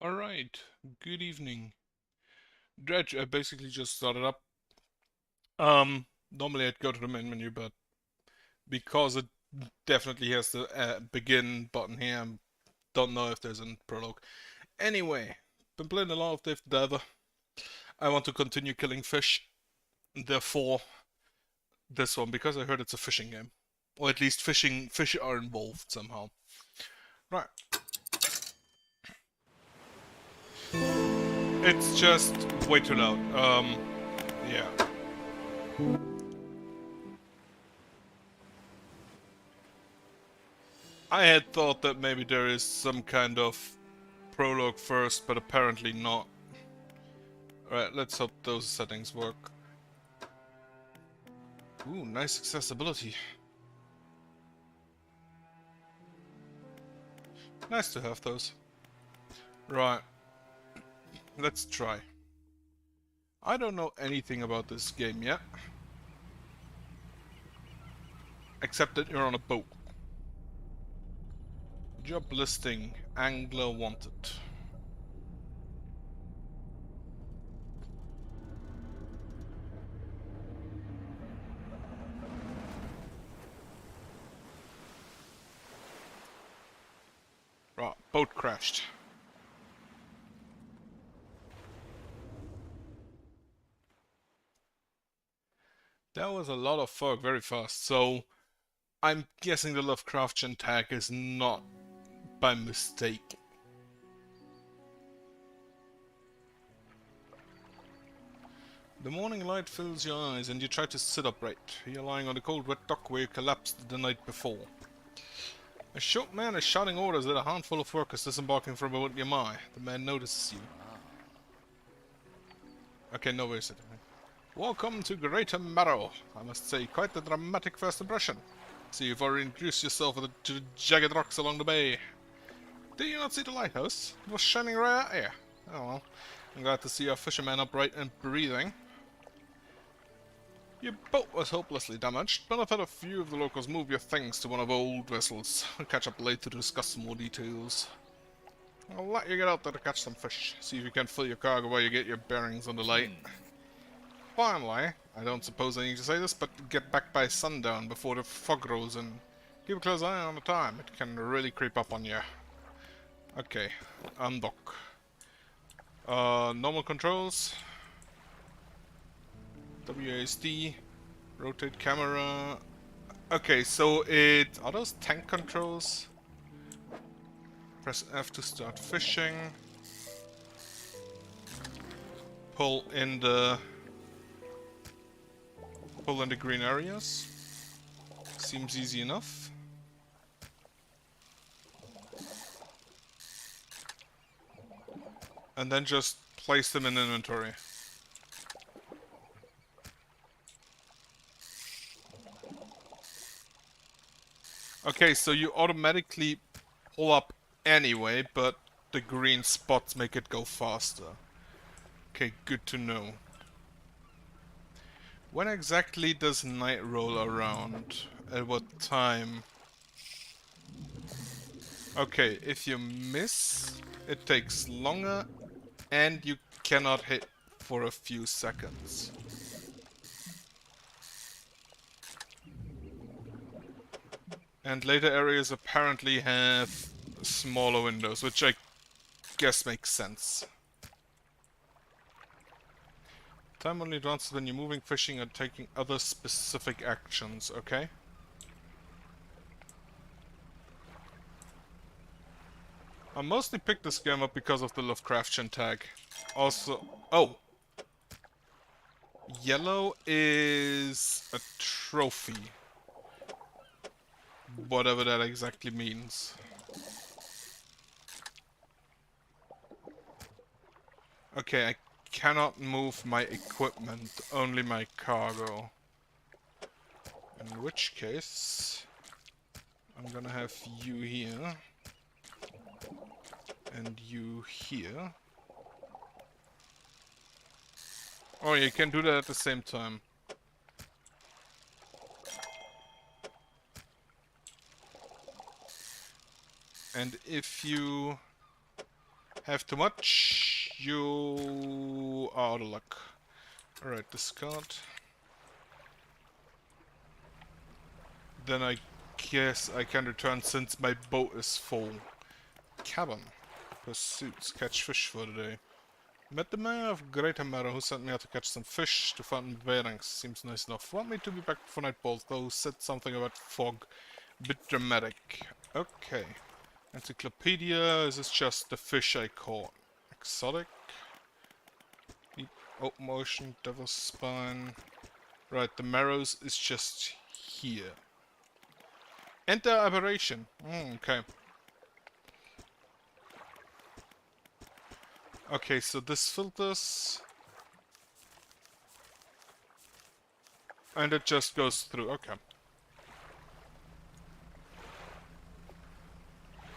Alright, good evening. Dredge, I basically just started up. Normally I'd go to the main menu, but because it definitely has the begin button here, I don't know if there's a prologue. Anyway, been playing a lot of Dave the Diver. I want to continue killing fish, therefore this one, because I heard it's a fishing game. Or at least fish are involved somehow. Right. It's just way too loud. Yeah. I had thought that maybe there is some kind of prologue first, but apparently not. Alright, let's hope those settings work. Ooh, nice accessibility. Nice to have those. Right, let's try. I don't know anything about this game yet. Except that you're on a boat. Job listing, angler wanted. Right, boat crashed. That was a lot of fog very fast, so I'm guessing the Lovecraftian tag is not by mistake. The morning light fills your eyes and you try to sit upright. You're lying on the cold wet dock where you collapsed the night before. A short man is shouting orders at a handful of workers disembarking from a boat near by. The man notices you. Okay, no, where is it? Welcome to Greater Marrow. I must say, quite a dramatic first impression. See, you've already introduced yourself to the jagged rocks along the bay. Did you not see the lighthouse? It was shining right at you. Oh well, I'm glad to see our fisherman upright and breathing. Your boat was hopelessly damaged, but I've had a few of the locals move your things to one of our old vessels. I'll catch up later to discuss some more details. I'll let you get out there to catch some fish. See if you can fill your cargo while you get your bearings on the light. Finally, I don't suppose I need to say this, but get back by sundown before the fog rolls in. Keep a close eye on the time. It can really creep up on you. Okay, undock. Normal controls. WASD. Rotate camera. Okay, so are those tank controls? Press F to start fishing. Pull in the green areas. Seems easy enough. And then just place them in inventory. Okay, so you automatically pull up anyway, but the green spots make it go faster. Okay, good to know. When exactly does night roll around? At what time? Okay, if you miss, it takes longer, and you cannot hit for a few seconds. And later areas apparently have smaller windows, which I guess makes sense. Time only advances when you're moving, fishing, and taking other specific actions, okay? I mostly picked this game up because of the Lovecraftian tag. Also... Oh! Yellow is a trophy. Whatever that exactly means. Okay, I cannot move my equipment, only my cargo. In which case... I'm gonna have you here. And you here. Oh, you can do that at the same time. And if you Have too much. You are out of luck. Alright, discard. Then I guess I can return since my boat is full. Cabin. Pursuits. Catch fish for today. Met the mayor of Greater Marrow who sent me out to catch some fish to find bearings. Seems nice enough. Want me to be back for nightfall, though said something about fog. Bit dramatic. Okay. Encyclopedia. Is this just the fish I caught? Exotic. Deep open ocean. Devil's spine. Right, the Marrows is just here. Enter aberration. Okay. Okay, so this filters. And it just goes through. Okay.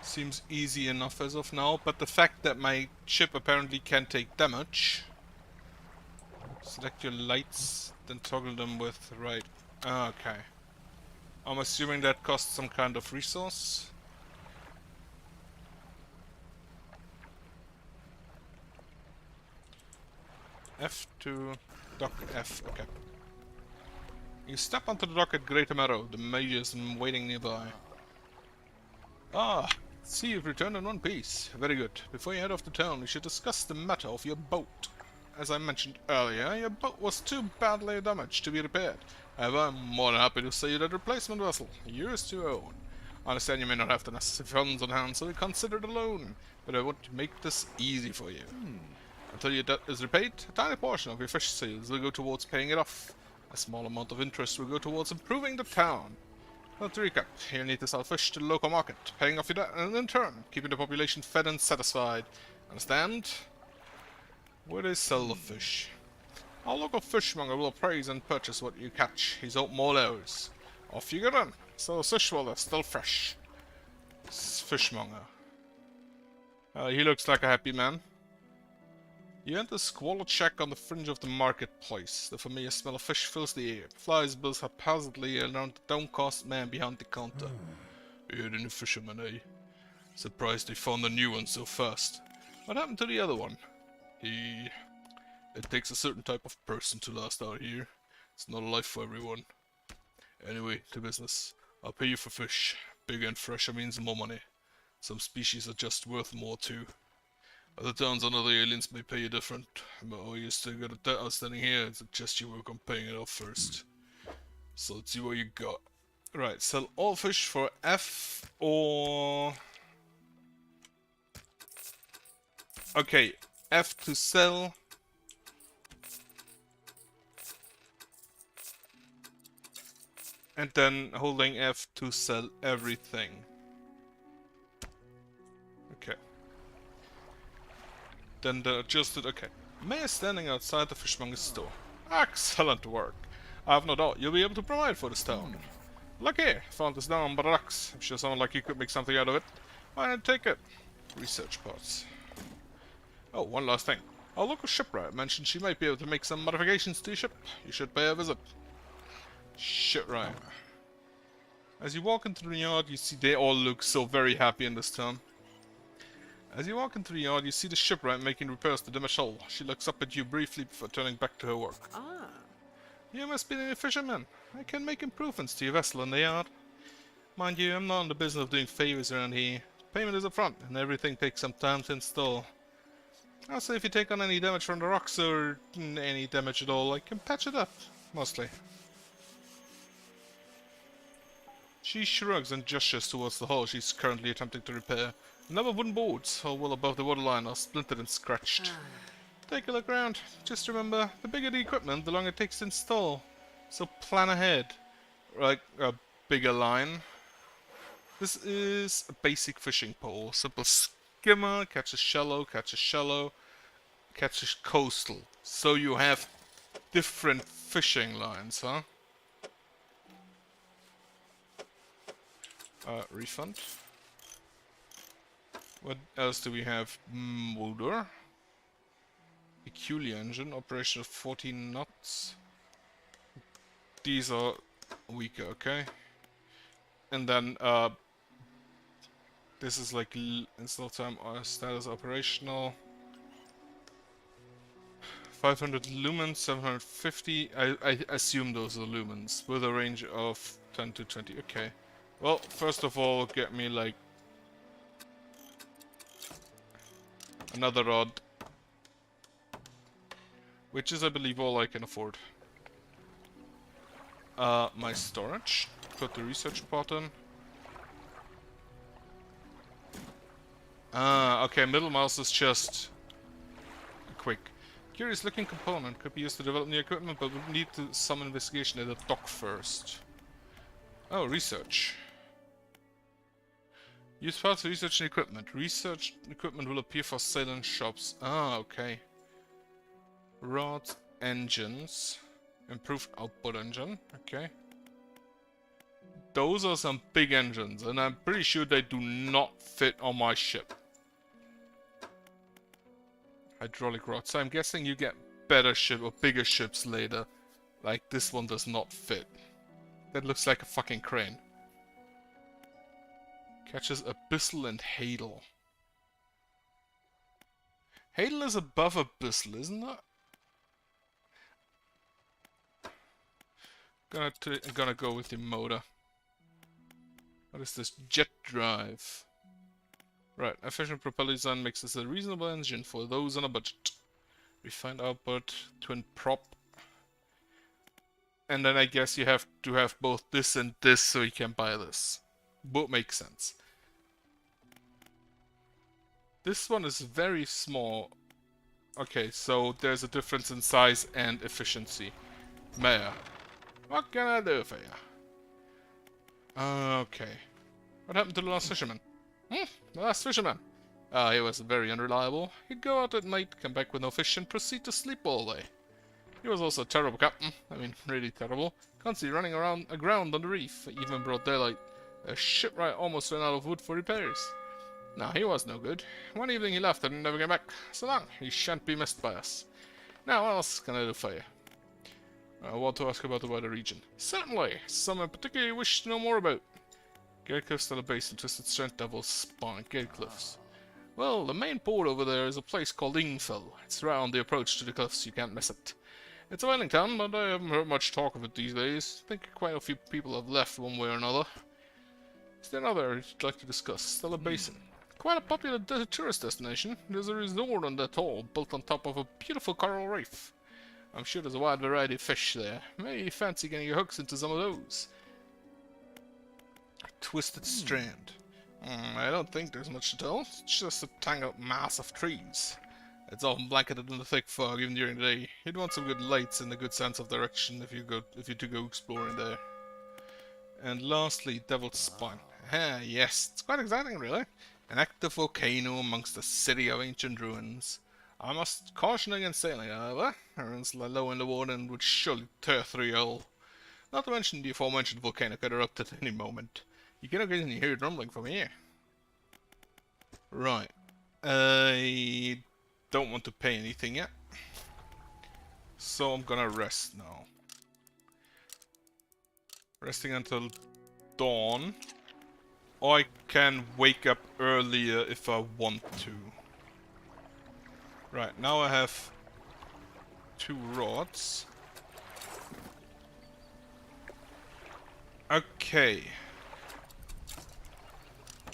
Seems easy enough as of now, but the fact that my ship apparently can take damage. Select your lights, then toggle them with right. Okay. I'm assuming that costs some kind of resource. F2, dock F, okay. You step onto the dock at Greater Marrow, the mayor is waiting nearby. Ah, see you've returned in one piece. Very good. Before you head off to town, we should discuss the matter of your boat. As I mentioned earlier, your boat was too badly damaged to be repaired. However, I'm more than happy to sell you that replacement vessel, yours to own. I understand you may not have the necessary funds on hand, so we consider it a loan, but I want to make this easy for you. Until your debt is repaid, a tiny portion of your fish sales will go towards paying it off. A small amount of interest will go towards improving the town. Well, to recap, you'll need to sell fish to the local market, paying off your debt, and in turn, keeping the population fed and satisfied. Understand? Where they sell the fish. Our local fishmonger will appraise and purchase what you catch. He's out more hours. Off you go then. Sell the fish while they're still fresh. Fishmonger. He looks like a happy man. You enter a squalid shack on the fringe of the marketplace. The familiar smell of fish fills the air. Flies buzz haphazardly around the downcast man behind the counter. You're the new fisherman, eh? Surprised they found a new one so fast. What happened to the other one? It takes a certain type of person to last out here. It's not a life for everyone. Anyway, to business. I'll pay you for fish. Bigger and fresher means more money. Some species are just worth more too. Other towns and other aliens may pay you different, but all you still got a debt outstanding here. It's just you work on paying it off first. So let's see what you got. Right, sell all fish for F or... Okay, F to sell. And then holding F to sell everything. Okay. Then the adjusted, okay. Mayor standing outside the fishmonger's store. Excellent work. I have no doubt you'll be able to provide for this town. Look here, found this down by the rocks. I'm sure someone like you could make something out of it. Why not take it? Research parts. Oh, one last thing. Our local shipwright mentioned she might be able to make some modifications to your ship. You should pay her a visit. Shipwright. As you walk into the yard, you see they all look so very happy in this town. As you walk into the yard, you see the shipwright making repairs to the damaged hull. She looks up at you briefly before turning back to her work. Ah. You must be the fisherman. I can make improvements to your vessel in the yard. Mind you, I'm not in the business of doing favors around here. Payment is upfront, and everything takes some time to install. Also, if you take on any damage from the rocks or any damage at all, I can patch it up, mostly. She shrugs and gestures towards the hull she's currently attempting to repair. A number of wooden boards, all well above the waterline, are splintered and scratched. Take a look around. Just remember, the bigger the equipment, the longer it takes to install. So plan ahead. Like a bigger line. This is a basic fishing pole. Simple skimmer, catches shallow, catches coastal. So you have different fishing lines, huh? Refund. What else do we have? Motor. Peculiar engine, operation of 14 knots. These are weaker, okay? And then, This is like install time or status operational. 500 lumens, 750. I assume those are lumens with a range of 10 to 20. Okay. Well, first of all, get me like another rod, which is, I believe, all I can afford. My storage. Put the research pot in. Okay, middle mouse is just quick. Curious looking component could be used to develop new equipment, but would need some investigation at the dock first. Oh, research. Use parts to research and equipment. Research equipment will appear for sale in shops. Ah, okay. Rods, engines. Improved output engine. Okay. Those are some big engines, and I'm pretty sure they do not fit on my ship. Hydraulic rods. So I'm guessing you get better ship or bigger ships later. Like this one does not fit. That looks like a fucking crane. Catches Abyssal and Hadal. Hadal is above Abyssal, isn't it? Gonna go with the motor. What is this? Jet drive. Right, efficient propeller design makes this a reasonable engine for those on a budget. Refined output, twin prop. And then I guess you have to have both this and this so you can buy this. Both make sense. This one is very small. Okay, so there's a difference in size and efficiency. Mayor, what can I do for you? Okay. What happened to the last fisherman? The last fisherman. He was very unreliable. He'd go out at night, come back with no fish, and proceed to sleep all day. He was also a terrible captain. I mean, really terrible. Constantly running aground on the reef, even broad daylight. A shipwright almost ran out of wood for repairs. No, he was no good. One evening he left and never came back. So long, he shan't be missed by us. Now, what else can I do for you? I want to ask about the wider region. Certainly, some I particularly wish to know more about. Gate Cliffs to the base of Twisted Strength Devils spawn at Gate Cliffs. Well, the main port over there is a place called Ingfell. It's right on the approach to the cliffs, you can't miss it. It's a whaling town, but I haven't heard much talk of it these days. I think quite a few people have left one way or another. Is there another you'd like to discuss? Stella Basin. Quite a popular tourist destination. There's a resort on that atoll, built on top of a beautiful coral reef. I'm sure there's a wide variety of fish there. Maybe you fancy getting your hooks into some of those. Twisted Strand. I don't think there's much to tell. It's just a tangled mass of trees. It's often blanketed in the thick fog even during the day. You'd want some good lights and a good sense of direction if you do go exploring there. And lastly, Devil's Spine. Ah, yes, it's quite exciting, really. An active volcano amongst a city of ancient ruins. I must caution against sailing, however. Ruins lie low in the water and would surely tear through your hull. Not to mention the aforementioned volcano could erupt at any moment. You can occasionally hear it rumbling from here. Right. I don't want to pay anything yet. So I'm gonna rest now. Resting until dawn. Or I can wake up earlier if I want to. Right, now I have 2 rods. Okay.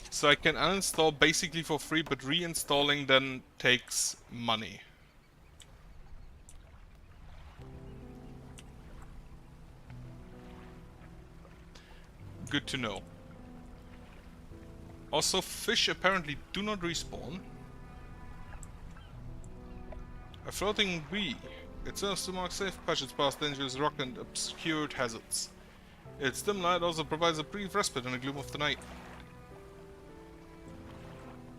So I can uninstall basically for free, but reinstalling then takes money. Good to know. Also, fish apparently do not respawn. A floating bee. It serves to mark safe passage past dangerous rock and obscured hazards. Its dim light also provides a brief respite in the gloom of the night.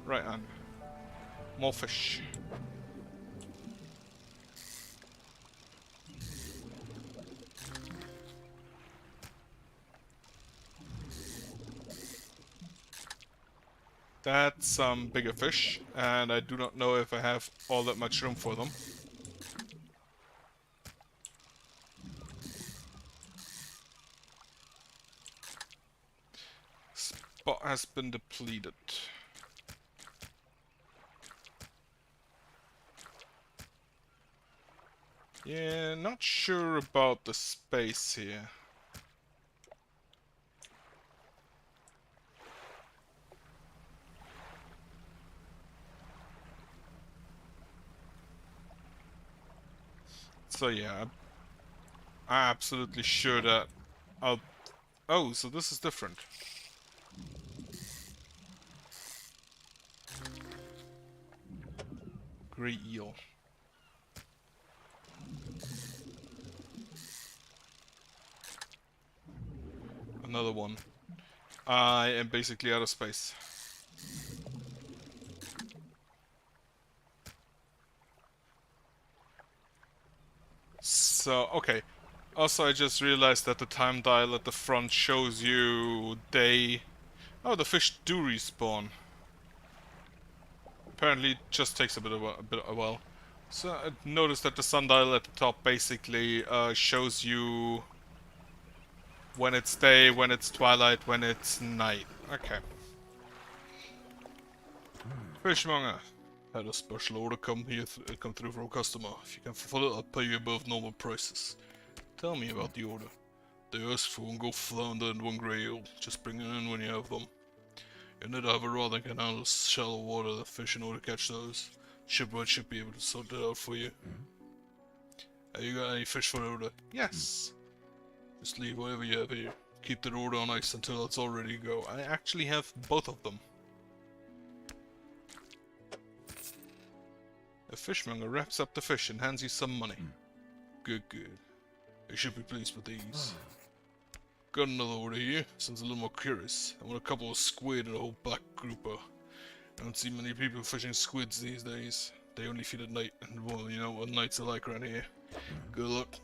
Right on. More fish. That's some bigger fish, and I do not know if I have all that much room for them. Spot has been depleted. Yeah, not sure about the space here. So yeah, I'm absolutely sure that I'll... Oh, so this is different. Grey eel. Another one. I am basically out of space. So, okay. Also, I just realized that the time dial at the front shows you day... Oh, the fish do respawn. Apparently, it just takes a bit of a while. So, I noticed that the sundial at the top basically shows you when it's day, when it's twilight, when it's night. Okay. Fishmonger. Had a special order come through from a customer. If you can fulfill it, I'll pay you above normal prices. Tell me about the order. They asked for one gold flounder and one grey eel. Just bring it in when you have them. You need to have a rod that can handle shallow water the fish in order to catch those. Shipwright should be able to sort that out for you. Have you got any fish for order? Yes. Just leave whatever you have here. Keep the order on ice until it's all ready to go. I actually have both of them. A fishmonger wraps up the fish and hands you some money. Good, good. You should be pleased with these. Got another order here. Sounds a little more curious. I want a couple of squid and a whole black grouper. I don't see many people fishing squids these days. They only feed at night, and well, you know what nights are like around here. Good luck.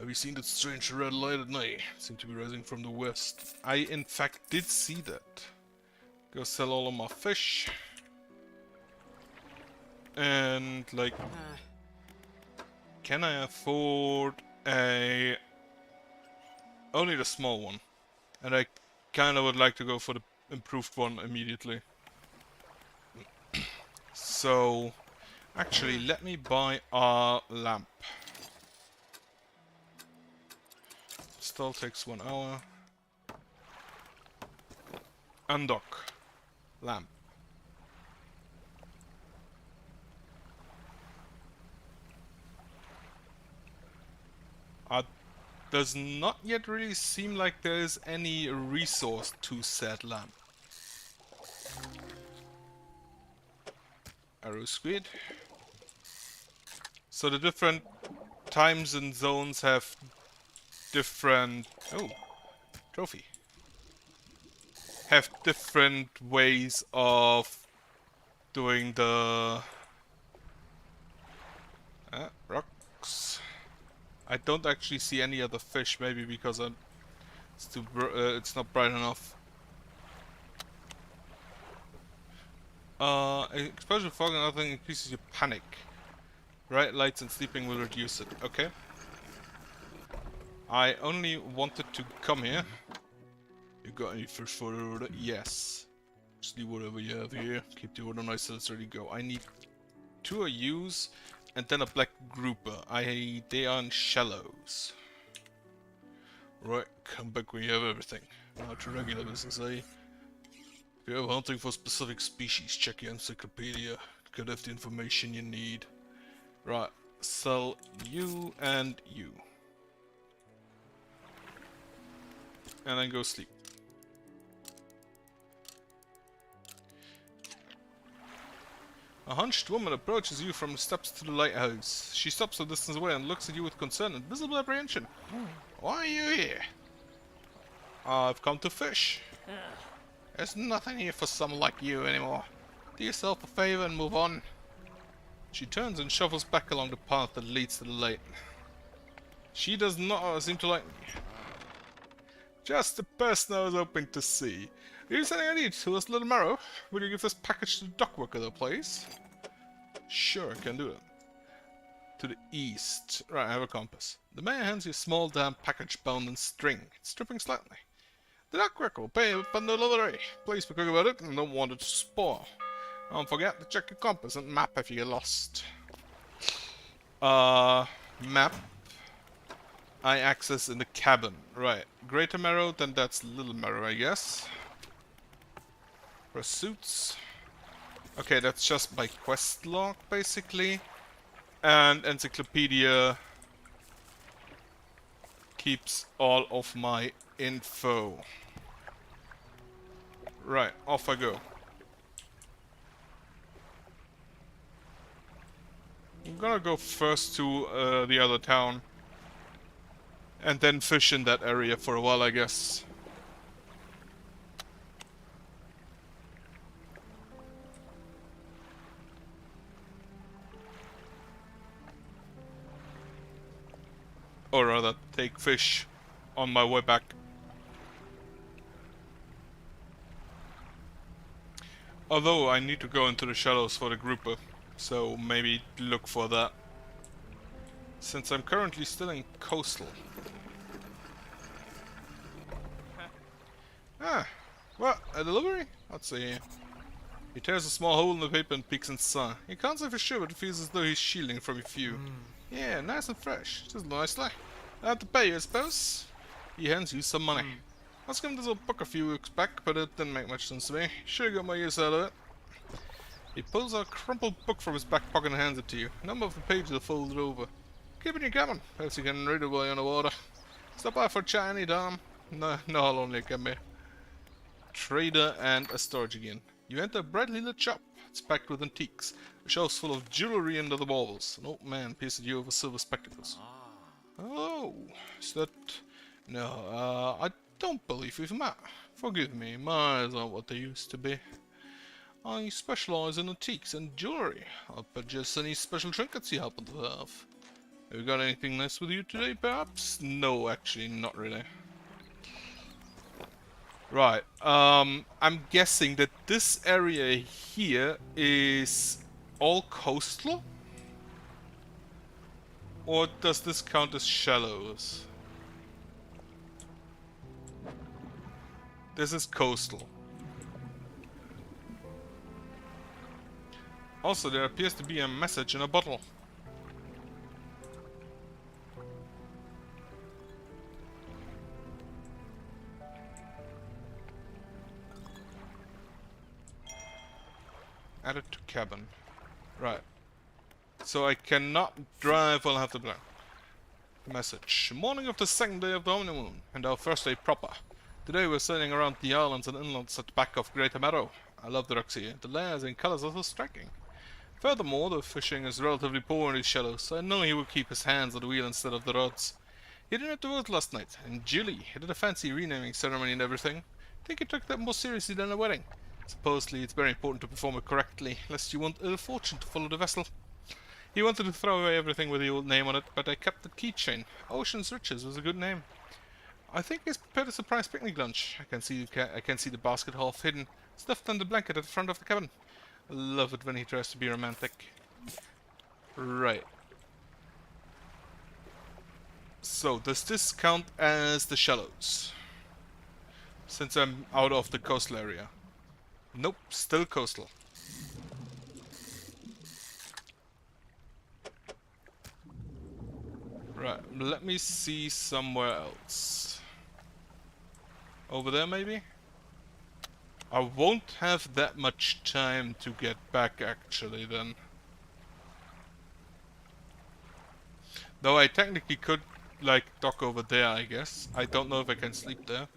Have you seen that strange red light at night? Seems to be rising from the west. I, in fact, did see that. Go sell all of my fish. And, like... Can I afford a... Only the small one. And I kinda would like to go for the improved one immediately. So... Actually, let me buy a lamp. Still takes 1 hour. Undock. Lamp. Does not yet really seem like there is any resource to said lamp. Arrow squid. So the different times and zones have different... Oh, trophy. Have different ways of doing the... rocks. I don't actually see any other fish, maybe because it's not bright enough. Exposure fog and nothing increases your panic. Bright lights and sleeping will reduce it. Okay. I only wanted to come here. You got any fish for the order? Yes. Just leave whatever you have here. Keep the order nice so it's ready to go. I need 2 AUs and then a black grouper. They are in shallows. Right, come back when you have everything. Now to regular business, eh? If you're hunting for specific species, check your encyclopedia. Could have the information you need. Right, sell you and you. And then go sleep. A hunched woman approaches you from the steps to the lighthouse. She stops a distance away and looks at you with concern and visible apprehension. Why are you here? I've come to fish. There's nothing here for someone like you anymore. Do yourself a favor and move on. She turns and shuffles back along the path that leads to the lake. She does not seem to like me. Just the person I was hoping to see. Are you sending a need to this little marrow? Will you give this package to the dock worker though, please? Sure, I can do it. To the east. Right, I have a compass. The man hands you a small damp package bound in string. It's dripping slightly. The dock worker will pay a bundle of the day. Please be quick about it and don't want it to spoil. Don't forget to check your compass and map if you get lost. Map. I access in the cabin. Right. Greater Marrow, then that's Little Marrow, I guess. Pursuits. Okay, that's just my quest log, basically. And Encyclopedia keeps all of my info. Right, off I go. I'm gonna go first to the other town. And then fish in that area for a while, I guess. Or rather, take fish on my way back. Although I need to go into the shallows for the grouper, so maybe look for that. Since I'm currently still in coastal. Ah, what? A delivery? Let's see here. He tears a small hole in the paper and peeks inside. He can't say for sure, but it feels as though he's shielding from a view. Yeah, nice and fresh. Just nicely. I have to pay you, I suppose. He hands you some money. I was given this old book a few weeks back, but it didn't make much sense to me. Sure got my use out of it. He pulls out a crumpled book from his back pocket and hands it to you. A number of the pages are folded over. Keep it in your cabin. Perhaps you can read it while you're on the water. Stop by for a chat anytime. No, how long you can be. Trader and a storage again. You enter a brightly lit shop. It's packed with antiques. The shelves full of jewelry under the walls. An old man peers at you over silver spectacles. Oh, is that... No, I don't believe we've met. Forgive me, my eyes aren't what they used to be. I specialize in antiques and jewelry. I'll purchase any special trinkets you happen to have. Have you got anything nice with you today, perhaps? No, actually, not really. Right, I'm guessing that this area here is all coastal? Or does this count as shallows? This is coastal. Also, there appears to be a message in a bottle. Added to cabin. Right. So I cannot drive while I have the plan. Message. Morning of the second day of the honeymoon, and our first day proper. Today we're sailing around the islands and inlands at the back of Greater Marrow. I love the rocks here. The layers and colors are so striking. Furthermore, the fishing is relatively poor in these shallows, so I know he will keep his hands on the wheel instead of the rods. He didn't have to work last night, and Julie, he did a fancy renaming ceremony and everything. I think he took that more seriously than a wedding. Supposedly, it's very important to perform it correctly, lest you want ill fortune to follow the vessel. He wanted to throw away everything with the old name on it, but I kept the keychain. Ocean's Riches was a good name. I think he's prepared a surprise picnic lunch. I can see the basket half hidden, stuffed under the blanket at the front of the cabin. I love it when he tries to be romantic. Right. So, does this count as the shallows? Since I'm out of the coastal area. Nope, still coastal. Right, let me see somewhere else. Over there, maybe? I won't have that much time to get back, actually, then. Though I technically could, like, dock over there, I guess. I don't know if I can sleep there.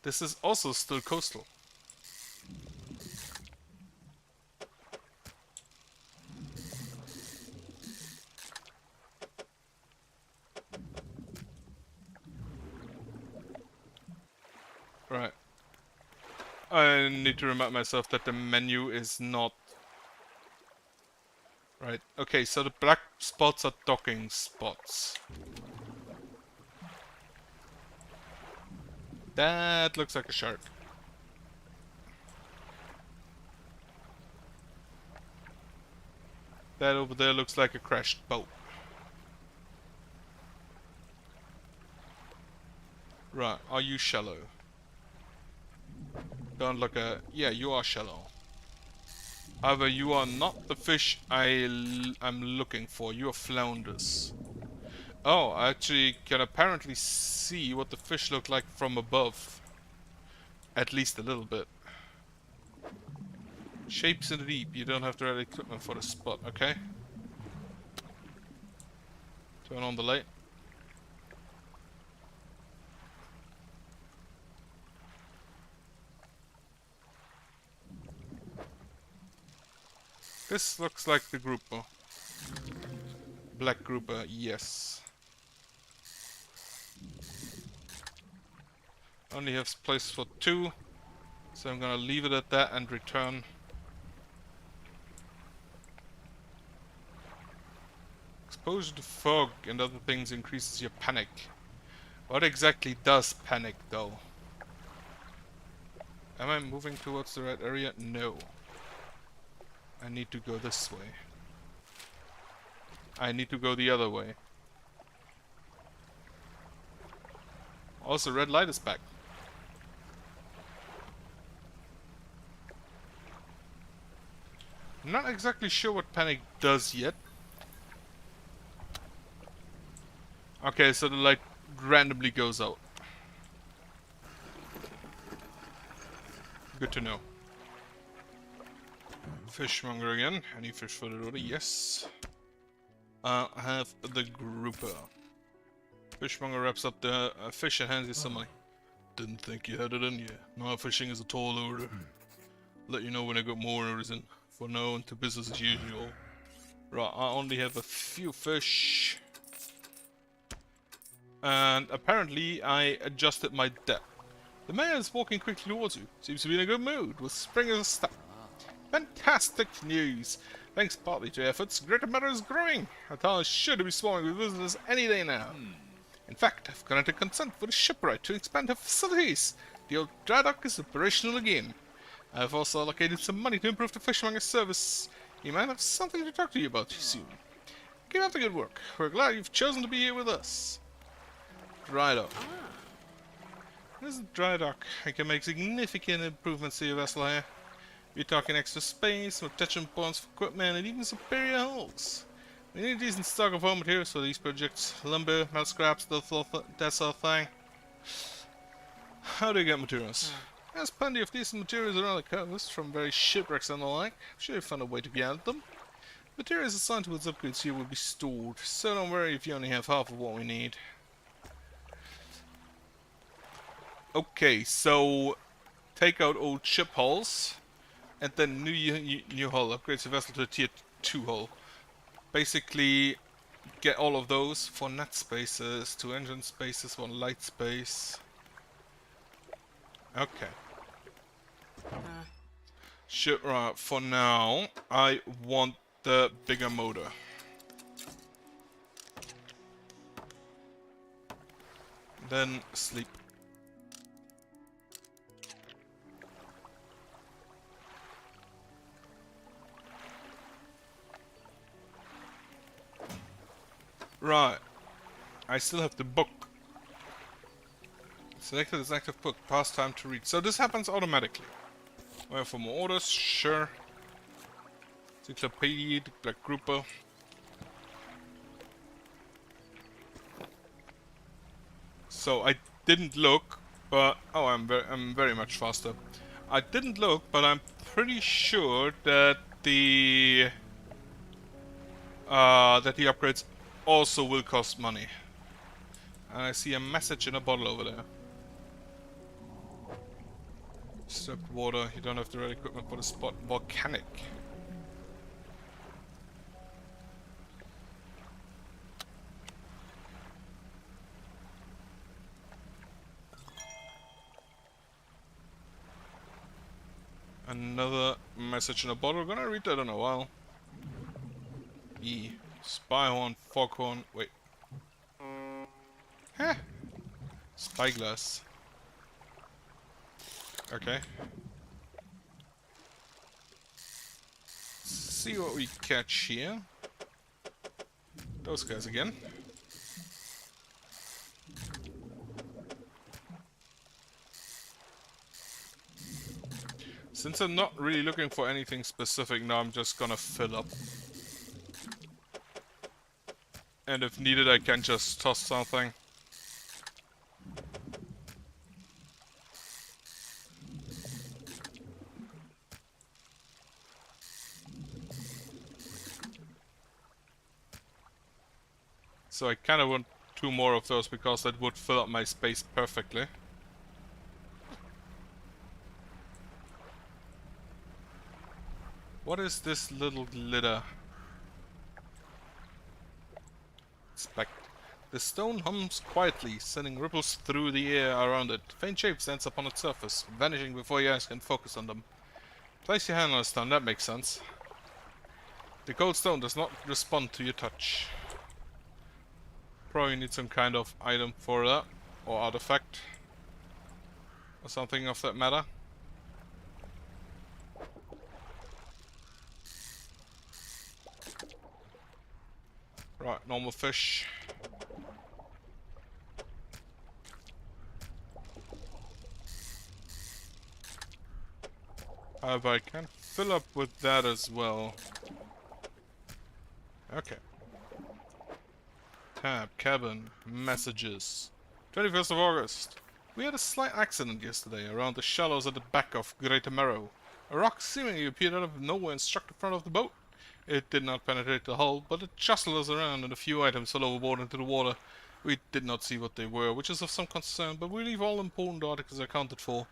This is also still coastal. Right. I need to remind myself that the menu is not... Right, okay, so the black spots are docking spots. That looks like a shark. That over there looks like a crashed boat. Right, are you shallow? Don't look at... Yeah, you are shallow. However, you are not the fish I'm looking for. You are flounders. Oh, I actually can apparently see what the fish look like from above. At least a little bit. Shapes in the deep. You don't have the right equipment for the spot, okay? Turn on the light. This looks like the grouper. Black grouper, yes. Only have place for 2, so I'm gonna leave it at that and return. Exposure to fog and other things increases your panic. What exactly does panic though? Am I moving towards the right area? No. I need to go this way. I need to go the other way. Also, red light is back. I'm not exactly sure what panic does yet. Okay, so the light randomly goes out. Good to know. Fishmonger again. Any fish for the order? Yes. I have the grouper. Fishmonger wraps up the fish and hands you some money. Didn't think you had it in you. No, fishing is a tall order. Let you know when I got more orders in. For now, into business as usual. Right, I only have a few fish. And apparently I adjusted my depth. The mayor is walking quickly towards you. Seems to be in a good mood, with spring as a step. Fantastic news! Thanks partly to efforts, Greater Matter is growing. Our town is sure to be swarming with visitors any day now. In fact, I've granted consent for the shipwright to expand her facilities. The old dry dock is operational again. I've also allocated some money to improve the fishmonger's service. He might have something to talk to you about soon. Keep up the good work. We're glad you've chosen to be here with us. Dry dock. This is dry dock. I can make significant improvements to your vessel here. We're talking extra space, more attachment points for equipment, and even superior hulls. We need a decent stock of raw materials for these projects. Lumber, metal scraps, that sort of thing. How do you get materials? There's plenty of decent materials around the coast, from various shipwrecks and the like. I'm sure you'll find a way to get at them. Materials assigned towards upgrades here will be stored, so don't worry if you only have half of what we need. Okay, so take out old ship hulls, and then new hull upgrades the vessel to a tier 2 hull. Basically, get all of those for net spaces, 2 engine spaces, 1 light space. Okay. Sure, right, for now, I want the bigger motor. Then sleep. Right. I still have the book. Selected as active book. Past time to read. So this happens automatically. Wait for more orders. Sure. Encyclopedia, Black Grouper. So I didn't look, but oh, I'm very much faster. I didn't look, but I'm pretty sure that the upgrades also will cost money. And I see a message in a bottle over there. Disturbed water, you don't have the right equipment for the spot. Volcanic. Another message in a bottle. We're gonna read that in a while. E. Spyhorn, foghorn, wait. Huh. Spyglass. Okay. See what we catch here. Those guys again. Since I'm not really looking for anything specific now, I'm just gonna fill up. And if needed, I can just toss something. So I kind of want 2 more of those because that would fill up my space perfectly. What is this little glitter? Inspect. The stone hums quietly, sending ripples through the air around it. Faint shape stands upon its surface, vanishing before your eyes can focus on them. Place your hand on a stone, that makes sense. The cold stone does not respond to your touch. Probably need some kind of item for that, or artifact, or something of that matter. Right, normal fish. However, I can fill up with that as well. Okay. Tab, cabin, messages. 21st of August. We had a slight accident yesterday around the shallows at the back of Greater Marrow. A rock seemingly appeared out of nowhere and struck the front of the boat. It did not penetrate the hull, but it jostled us around and a few items fell overboard into the water. We did not see what they were, which is of some concern, but we leave all important articles accounted for.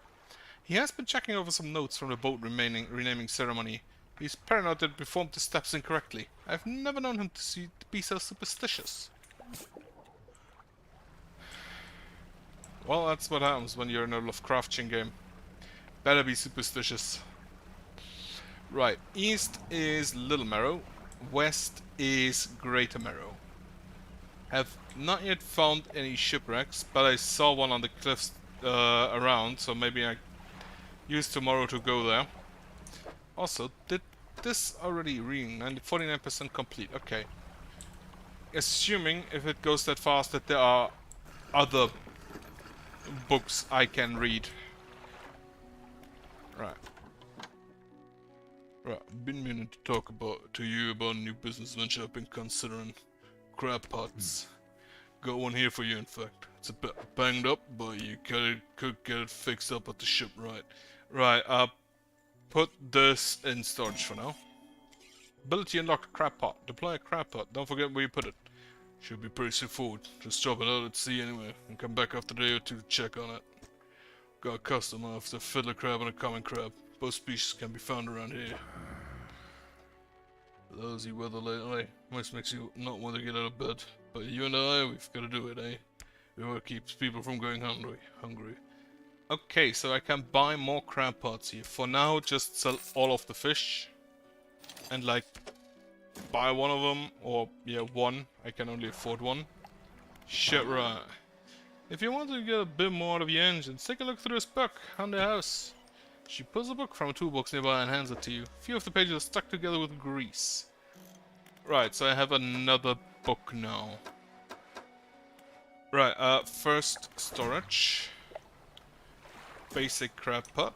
He has been checking over some notes from the boat renaming ceremony. He's paranoid that he performed the steps incorrectly. I've never known him to be so superstitious. Well, that's what happens when you're in a Lovecraftian game. Better be superstitious. Right, east is Little Marrow, west is Greater Marrow. Have not yet found any shipwrecks, but I saw one on the cliffs around, so maybe I use tomorrow to go there. Also, did this already ring? 49% complete, okay. Assuming, if it goes that fast, that there are other books I can read. Right. Right, been meaning to talk to you about a new business venture I've been considering. Crab pots. Got one here for you, in fact. It's a bit banged up, but you could get it fixed up at the shipwright. Right, put this in storage for now. Ability unlocked crab pot. Deploy a crab pot. Don't forget where you put it. Should be pretty straightforward. Just drop it out at sea anyway, and come back after a day or two to check on it. Got a customer of the fiddler crab and a common crab. Both species can be found around here. Lousy weather lately. Most makes you not want to get out of bed. But you and I, we've got to do it, eh? We what keeps people from going hungry. Okay, so I can buy more crab pots here. For now, just sell all of the fish. And like, buy one of them. Or, yeah, one. I can only afford one. Shit, right. If you want to get a bit more out of your engines, take a look through this book on the house. She pulls a book from a toolbox nearby and hands it to you. A few of the pages are stuck together with grease. Right, so I have another book now. Right, first storage. Basic crab pot.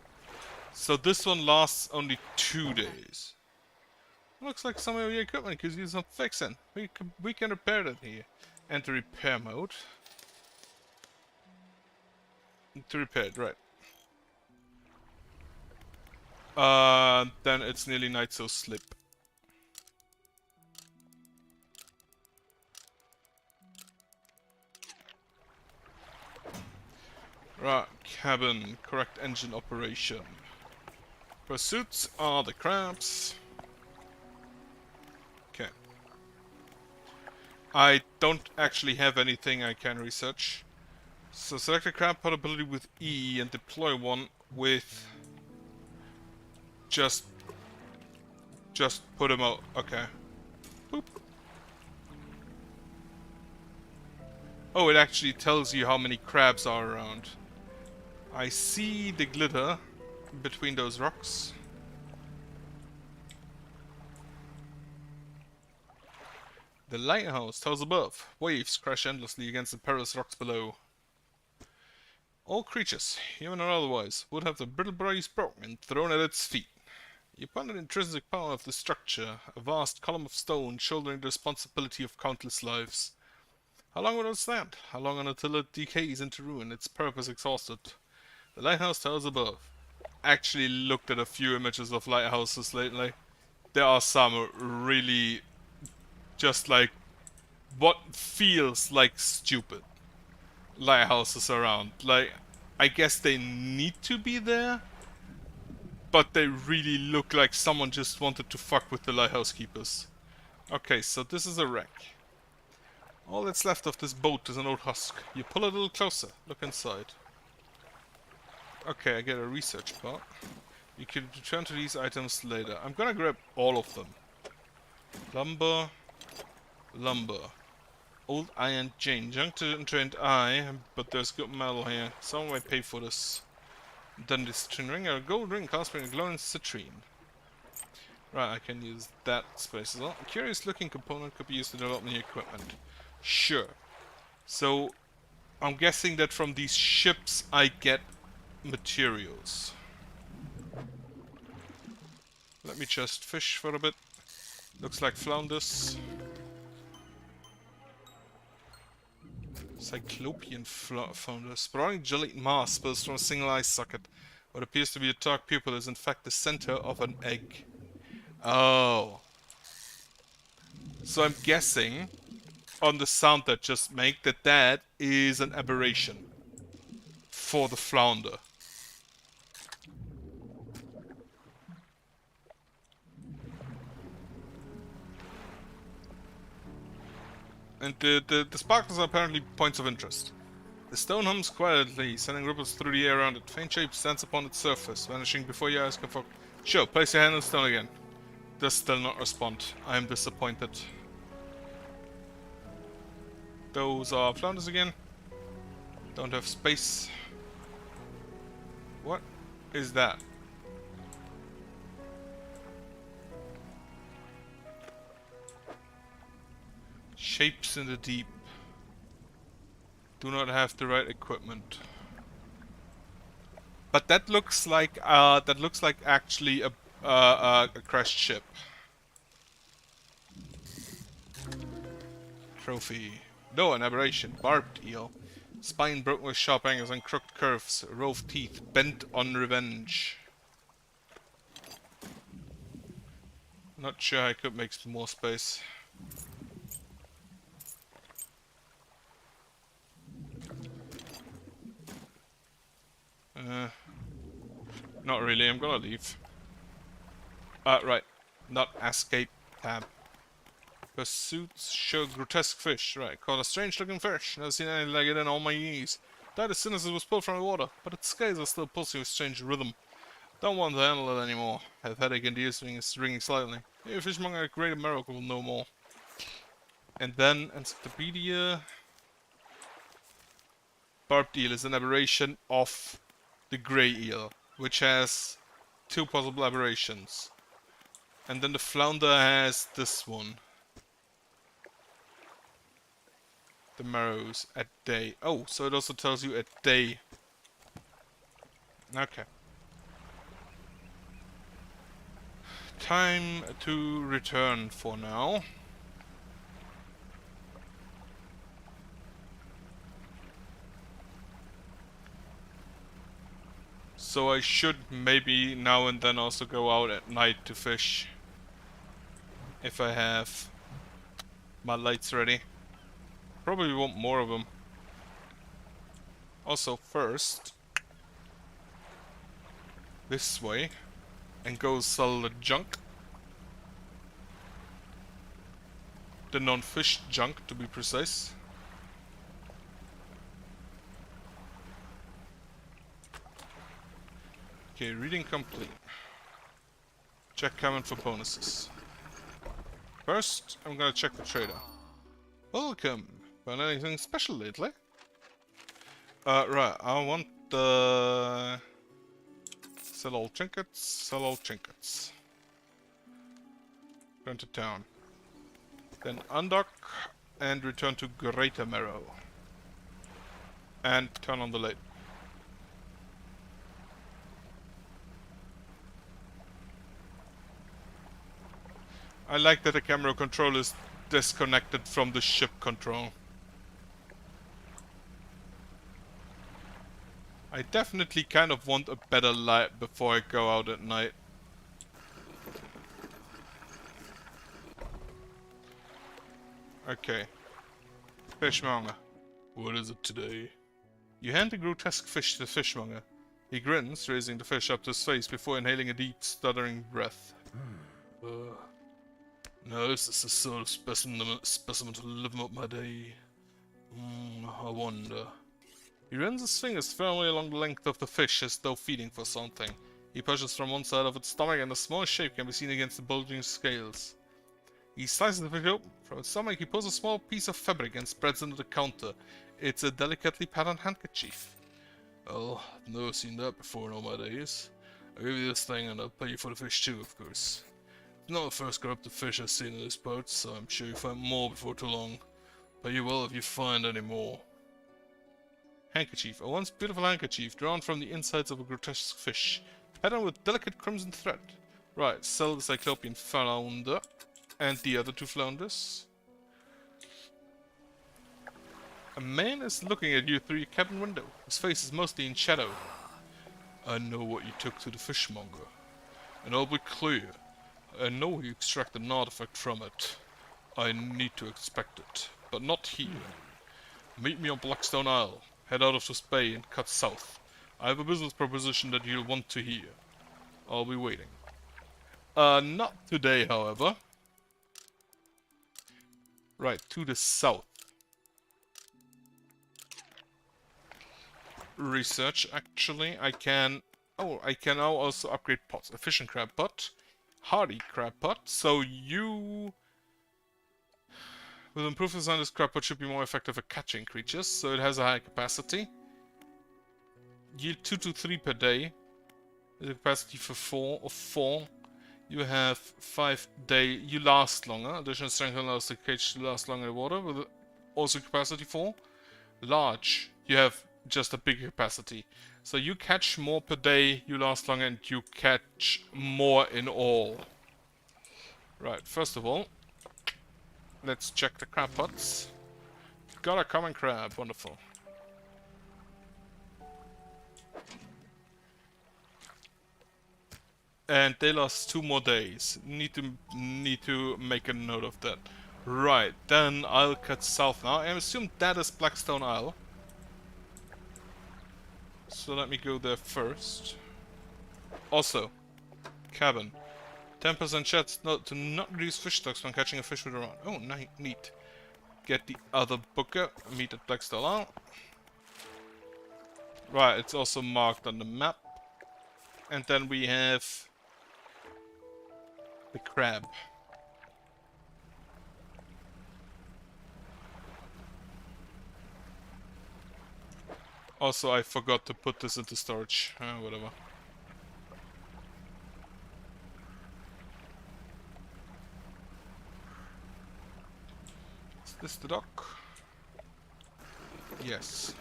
So this one lasts only 2 days. Looks like some of your equipment could use some fixing. We can repair that here. Enter repair mode. To repair it, right. Then it's nearly night, so slip. Right, cabin, correct engine operation. Pursuits are the crabs. Okay. I don't actually have anything I can research. So select a crab pot ability with E and deploy one with... Just put him out. Okay. Boop. Oh, it actually tells you how many crabs are around. I see the glitter between those rocks. The lighthouse towers above. Waves crash endlessly against the perilous rocks below. All creatures, human or otherwise, would have their brittle bodies broken and thrown at its feet. The abundant intrinsic power of the structure, a vast column of stone shouldering the responsibility of countless lives. How long will it stand? How long until it decays into ruin, its purpose exhausted? The lighthouse towers above. Actually looked at a few images of lighthouses lately. There are some really just like what feels like stupid lighthouses around. Like, I guess they need to be there, but they really look like someone just wanted to fuck with the lighthouse keepers. Okay, so this is a wreck. All that's left of this boat is an old husk. You pull a little closer, look inside. Okay, I get a research part. You can return to these items later. I'm gonna grab all of them. Lumber. Lumber. Old iron chain. Junk to trained eye, but there's good metal here. Someone might pay for this. Then this citrine ring, a gold ring cosplaying a glowing citrine. Right, I can use that space as well. A curious looking component could be used to develop new equipment. Sure. So, I'm guessing that from these ships I get materials. Let me just fish for a bit. Looks like flounders. Cyclopean flounder. Sprawling gelatin mass spills from a single eye socket. What appears to be a dark pupil is in fact the center of an egg. Oh. So I'm guessing, on the sound that just made, that is an aberration for the flounder. And the sparkles are apparently points of interest. The stone hums quietly, sending ripples through the air around it. Faint shape stands upon its surface, vanishing before your eyes can focus. Sure, place your hand on the stone again. Does still not respond. I am disappointed. Those are flounders again. Don't have space. What is that? Shapes in the deep. Do not have the right equipment. But that looks like actually a crashed ship. Trophy. No, an aberration. Barbed eel. Spine broken with sharp angles and crooked curves. Row of teeth bent on revenge. Not sure I could make some more space. Not really, I'm gonna leave. Right. Not escape tab. Pursuits show grotesque fish. Right, caught a strange looking fish. Never seen anything like it in all my years. Died as soon as it was pulled from the water, but its scales are still pulsing with strange rhythm. Don't want to handle it anymore. Have headache and ears ringing slightly. Maybe fishmonger at Great America will know more. And then encyclopedia. Barbed eel is an aberration of the grey eel, which has two possible aberrations. And then the flounder has this one. The marrows at day. Oh, so it also tells you at day. Okay. Time to return for now. So I should maybe now and then also go out at night to fish. If I have my lights ready. Probably want more of them. Also first, this way, and go sell the junk. The non-fish junk, to be precise. Okay, reading complete. Check comment for bonuses. First, I'm gonna check the trader. Welcome. Found anything special lately? Right, I want the... Sell all trinkets, sell all trinkets. Return to town. Then undock and return to Greater Marrow. And turn on the light. I like that the camera control is disconnected from the ship control. I definitely kind of want a better light before I go out at night. Okay. Fishmonger. What is it today? You hand a grotesque fish to the fishmonger. He grins, raising the fish up to his face before inhaling a deep, stuttering breath. Now this is the sort of specimen to liven up my day. I wonder. He runs his fingers firmly along the length of the fish as though feeding for something. He pushes from one side of its stomach and a small shape can be seen against the bulging scales. He slices the fish open. From its stomach he pulls a small piece of fabric and spreads it on the counter. It's a delicately patterned handkerchief. Well, I've never seen that before in all my days. I'll give you this thing and I'll pay you for the fish too, of course. It's not the first corrupted fish I've seen in these parts, so I'm sure you'll find more before too long. Pay you well if you find any more. Handkerchief. A once beautiful handkerchief drawn from the insides of a grotesque fish, patterned with delicate crimson thread. Right, sell the cyclopean flounder and the other two flounders. A man is looking at you through your cabin window. His face is mostly in shadow. I know what you took to the fishmonger, and I'll be clear. I know you extracted an artifact from it. I need to expect it, but not here. Meet me on Blackstone Isle. Head out of this bay and cut south. I have a business proposition that you'll want to hear. I'll be waiting. Not today, however. Right, to the south. Research, actually. I can now also upgrade pots. A fishing crab pot. Hardy crab pot. So you... With improved design, this crab pot should be more effective at catching creatures, so it has a high capacity. Yield 2 to 3 per day. The capacity for 4. You have 5 day. You last longer. Additional strength allows the cage to last longer in the water, with also capacity 4. Large. You have just a bigger capacity. So you catch more per day, you last longer, and you catch more in all. Right, first of all, let's check the crab pots. Got a common crab, wonderful. And they last 2 more days. Need to make a note of that. Right, then I'll cut south now. I assume that is Blackstone Isle. So let me go there first. Also, cabin. 10% chance to not reduce fish stocks when catching a fish with a rod. Oh, neat. Get the other booker. Meet at Blackstone Isle. Right, it's also marked on the map. And then we have the crab. Also, I forgot to put this into storage. Whatever. Is this the dock? Yes.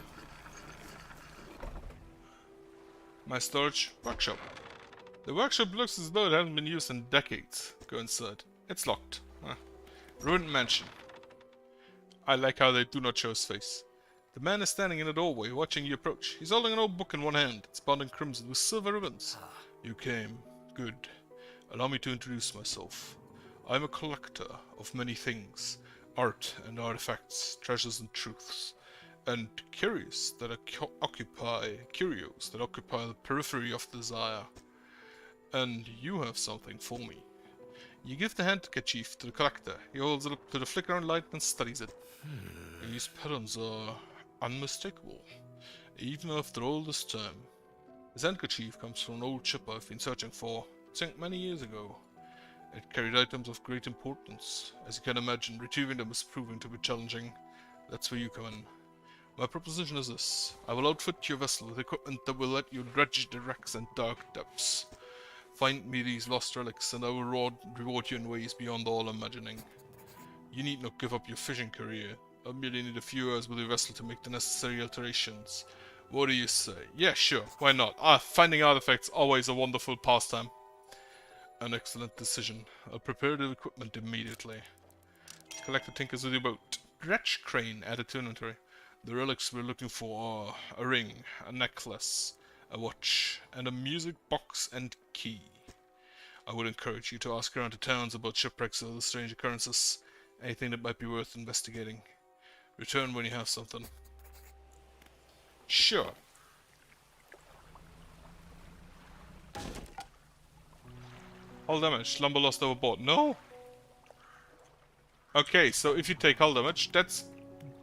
My storage workshop. The workshop looks as though it hasn't been used in decades. Go inside. It's locked. Ruined mansion. I like how they do not show his face. The man is standing in the doorway, watching you approach. He's holding an old book in one hand. It's bound in crimson with silver ribbons. You came. Good. Allow me to introduce myself. I'm a collector of many things. Art and artifacts, treasures and truths. And curios that occupy the periphery of desire. And you have something for me. You give the handkerchief to the collector. He holds it up to the flickering light and studies it. These patterns are unmistakable, even after all this time. This handkerchief comes from an old ship I've been searching for, sunk many years ago. It carried items of great importance. As you can imagine, retrieving them is proving to be challenging. That's where you come in. My proposition is this. I will outfit your vessel with equipment that will let you dredge the wrecks and dark depths. Find me these lost relics and I will reward you in ways beyond all imagining. You need not give up your fishing career. I merely need a few hours with your vessel to make the necessary alterations. What do you say? Yeah, sure. Why not? Finding artifacts always a wonderful pastime. An excellent decision. I'll prepare the equipment immediately. Collect the tinkers with your boat. Dredge crane added to inventory. The relics we're looking for are a ring, a necklace, a watch, and a music box and key. I would encourage you to ask around to towns about shipwrecks or other strange occurrences. Anything that might be worth investigating. Return when you have something. Sure. Hull damage. Lumber lost overboard. No? Okay, so if you take hull damage, that's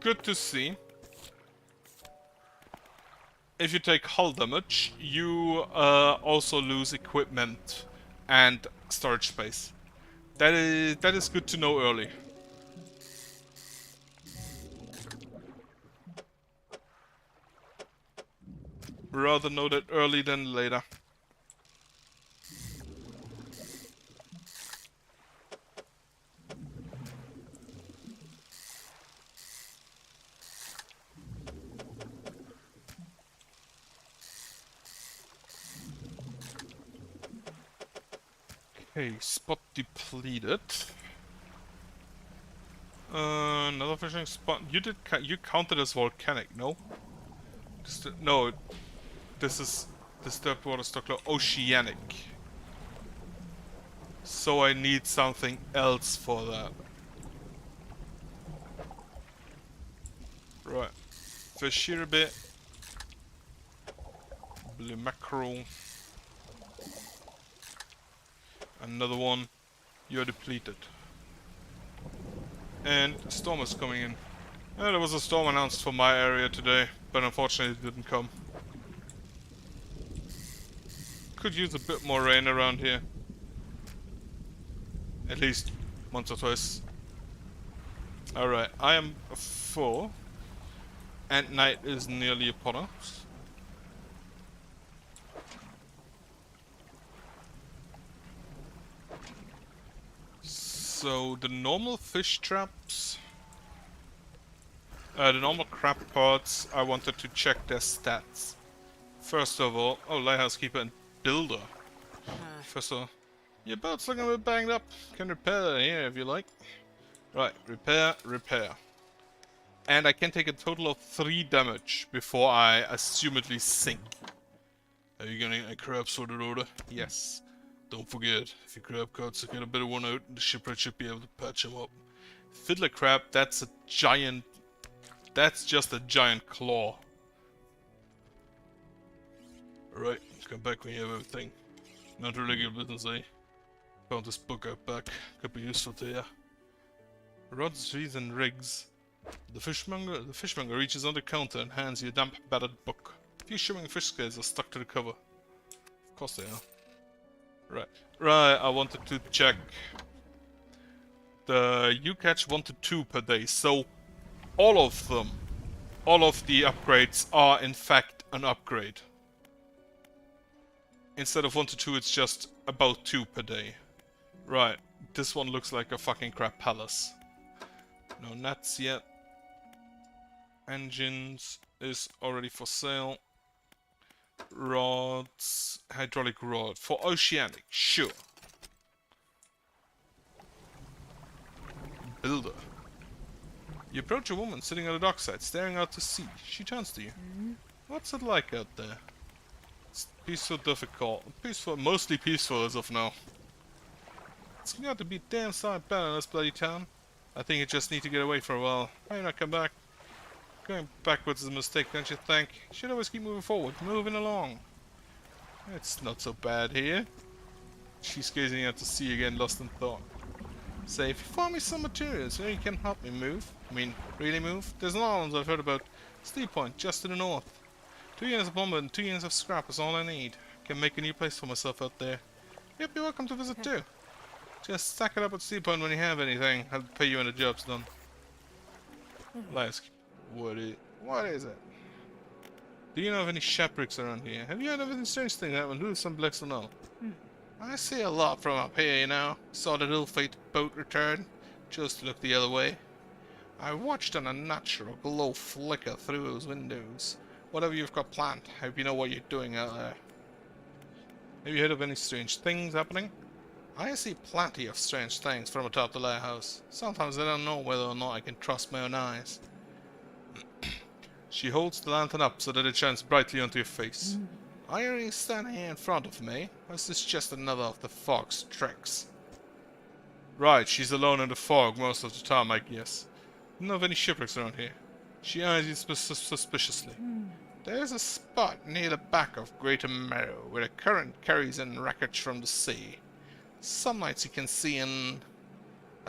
good to see. If you take hull damage, you also lose equipment and storage space. That is good to know early. Rather know that early than later. Okay, spot depleted. Another fishing spot. You counted as volcanic, no? No, this is disturbed water stock oceanic. So I need something else for that. Right. Fish here a bit. Blue mackerel. Another one. You're depleted. And a storm is coming in. There was a storm announced for my area today, but unfortunately it didn't come. Could use a bit more rain around here. At least once or twice. Alright, I am full. And night is nearly upon us. So the normal fish traps, the normal crab pots, I wanted to check their stats. First of all, oh, lighthouse keeper and builder. First of all, your boat's looking a bit banged up. Can repair it here if you like. Right, repair, repair. And I can take a total of 3 damage before I assumedly sink. Are you getting a crab sorted order? Yes. Don't forget, if your crab cuts get a better one out, the shipwright should be able to patch him up. Fiddler crab, that's a giant... That's just a giant claw. Alright, come back when you have everything. Not really good business, eh? Found this book out back. Could be useful to you. Rods, trees, and rigs. The fishmonger reaches on the counter and hands you a damp, battered book. A few shimmering fish scales are stuck to the cover. Of course they are. Right, I wanted to check. You catch 1 to 2 per day, so all of them, all of the upgrades are in fact an upgrade. Instead of 1 to 2, it's just about 2 per day. Right, this one looks like a fucking crab palace. No nets yet. Engines is already for sale. Rods, hydraulic rod for oceanic, sure. Builder. You approach a woman sitting on a dockside, staring out to sea. She turns to you. What's it like out there? It's peaceful, difficult. Peaceful, mostly peaceful as of now. It's got to be a damn sight better in this bloody town. I think you just need to get away for a while. Why not come back? Going backwards is a mistake, don't you think? You should always keep moving forward, moving along. It's not so bad here. She's gazing out to sea again, lost in thought. Say, if you find me some materials, you know you can help me move. I mean, really move? There's an island I've heard about. Steep Point, just to the north. 2 units of lumber and 2 units of scrap is all I need. Can make a new place for myself out there. Yep, you're welcome to visit too. Just stack it up at Steep Point when you have anything. I'll pay you when the job's done. Last. What is it? Do you know of any shipwrecks around here? Have you heard of any strange thing that happened? Who is some blacks or no? I see a lot from up here, you know. Saw the ill-fated boat return. Chose to look the other way. I watched an unnatural glow flicker through those windows. Whatever you've got planned, I hope you know what you're doing out there. Have you heard of any strange things happening? I see plenty of strange things from atop the lighthouse. Sometimes I don't know whether or not I can trust my own eyes. She holds the lantern up so that it shines brightly onto your face. Are you really standing here in front of me? Or is this just another of the fog's tricks? Right, she's alone in the fog most of the time, I guess. Don't know of any shipwrecks around here. She eyes you suspiciously. There is a spot near the back of Greater Meadow where the current carries in wreckage from the sea. Some nights you can see a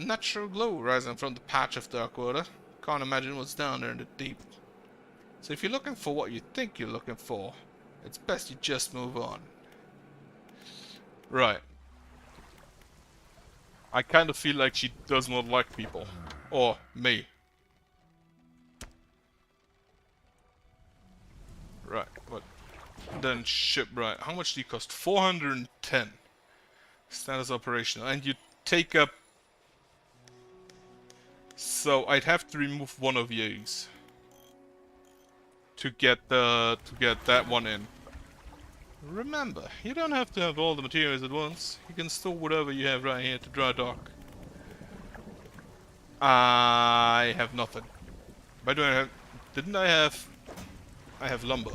natural glow rising from the patch of dark water. Can't imagine what's down there in the deep. So if you're looking for what you think you're looking for, it's best you just move on. Right. I kind of feel like she does not like people. Or me. Right, what? Then shipwright. How much do you cost? 410. Status operational. And you take up... So I'd have to remove one of these to get that one in. Remember, you don't have to have all the materials at once. You can store whatever you have right here to dry dock. I have nothing. By the way, didn't I have... I have lumber.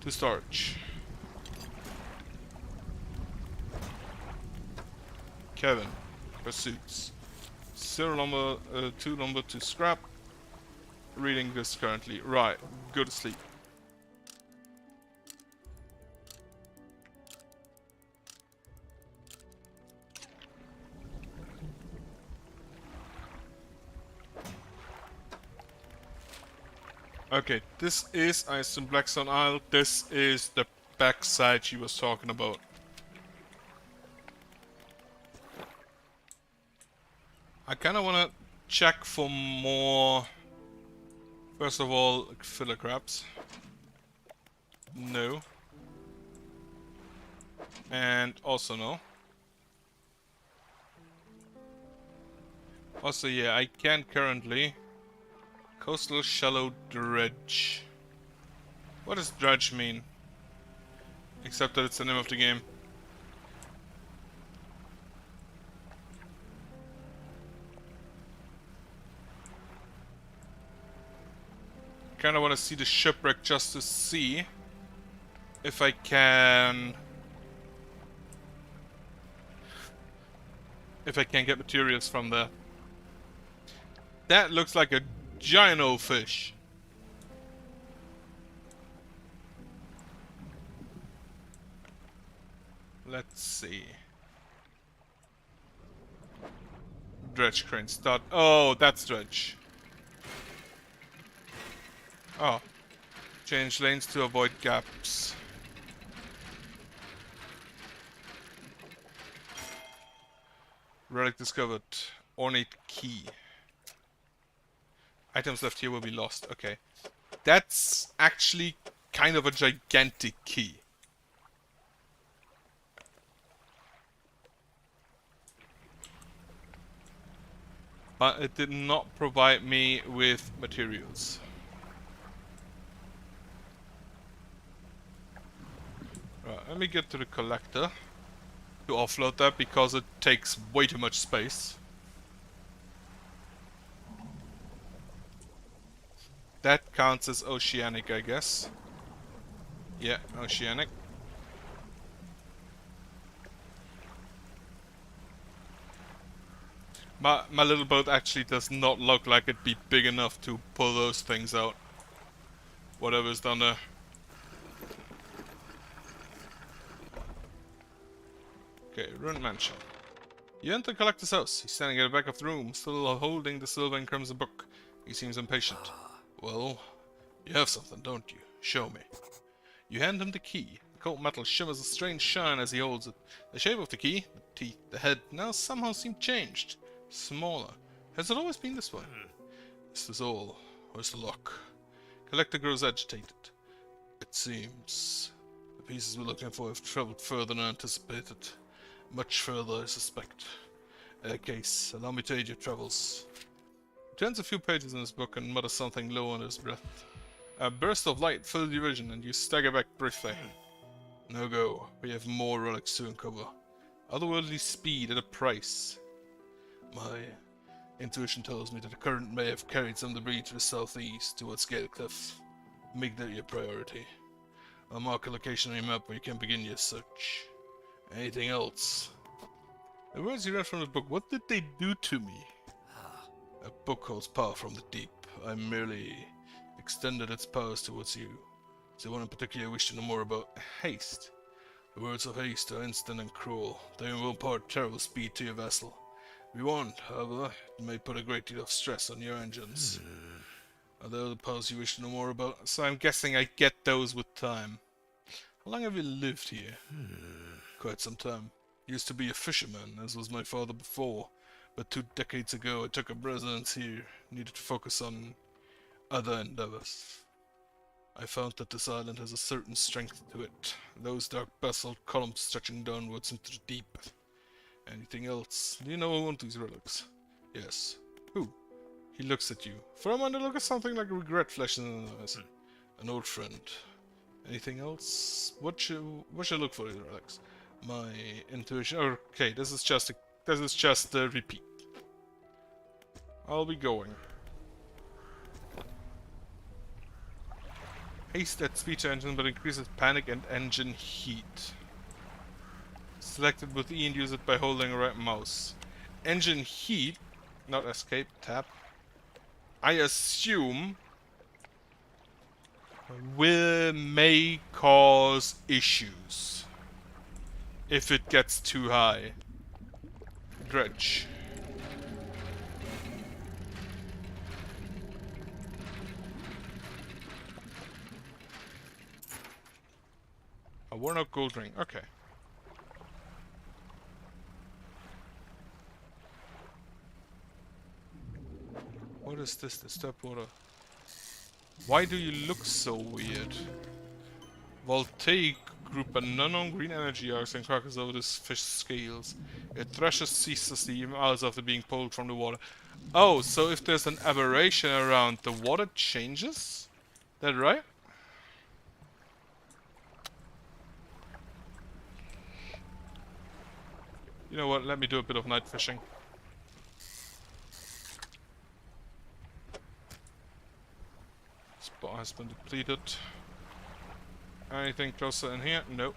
To storage. Kevin. Pursuits. 0 lumber, 2 lumber to scrap. Reading this currently. Right. Go to sleep. Okay, this is, I assume, Blackstone Isle. This is the backside she was talking about. I kind of want to check for more... First of all, filler crabs. No. And also no. Also, yeah, I can currently... Coastal Shallow Dredge. What does dredge mean? Except that it's the name of the game. Kinda wanna see the shipwreck just to see if I can... If I can get materials from there. That looks like a giant old fish. Let's see. Dredge crane start. Oh, that's dredge. Oh. Change lanes to avoid gaps. Relic discovered. Ornate key. Items left here will be lost. Okay. That's actually kind of a gigantic key. But it did not provide me with materials. Right, let me get to the collector to offload that because it takes way too much space. That counts as oceanic, I guess. Yeah, oceanic. My little boat actually does not look like it'd be big enough to pull those things out. Whatever's down there. Okay, Ruined Mansion. You enter the collector's house. He's standing at the back of the room, still holding the silver and crimson book. He seems impatient. Well, you have something, don't you? Show me. You hand him the key. The cold metal shimmers a strange shine as he holds it. The shape of the key, the teeth, the head, now somehow seem changed. Smaller. Has it always been this way? This is all. Where's the lock? Collector grows agitated. It seems the pieces we're looking for have traveled further than anticipated. Much further, I suspect. In that case, allow me to aid your travels. He turns a few pages in his book and mutters something low under his breath. A burst of light fills your vision and you stagger back briefly. No go. We have more relics to uncover. Otherworldly speed at a price. My intuition tells me that the current may have carried some debris to the southeast towards Gale Cliff. Make that your priority. I'll mark a location on your map where you can begin your search. Anything else? The words you read from the book, what did they do to me? A book holds power from the deep. I merely extended its powers towards you. Is there one in particular you wish to know more about? Haste. The words of haste are instant and cruel. They will impart terrible speed to your vessel. Be warned, however, it may put a great deal of stress on your engines. Are there other powers you wish to know more about? So I'm guessing I get those with time. How long have you lived here? Quite some time. Used to be a fisherman, as was my father before, but 2 decades ago I took up residence here. Needed to focus on other endeavors. I found that this island has a certain strength to it. Those dark basalt columns stretching downwards into the deep. Anything else? Do you know who owns these relics? Yes. Who? He looks at you. For a moment, look at something like regret flashing in the eyes. An old friend. Anything else? What should I look for these relics? My intuition. Okay, this is just a repeat. I'll be going. Haste that speech engine, but increases panic and engine heat. Selected with E and use it by holding the right mouse. Engine heat, not escape, tab. I assume may cause issues if it gets too high. Dredge. A worn out gold ring, okay. What is this? Disturbed water. Why do you look so weird? Voltaic group and unknown green energy arcs and crackers over this fish scales. It thrashes ceaselessly even hours after being pulled from the water. Oh, so if there's an aberration around, the water changes? That right? You know what, let me do a bit of night fishing. Spot has been depleted. Anything closer in here? Nope.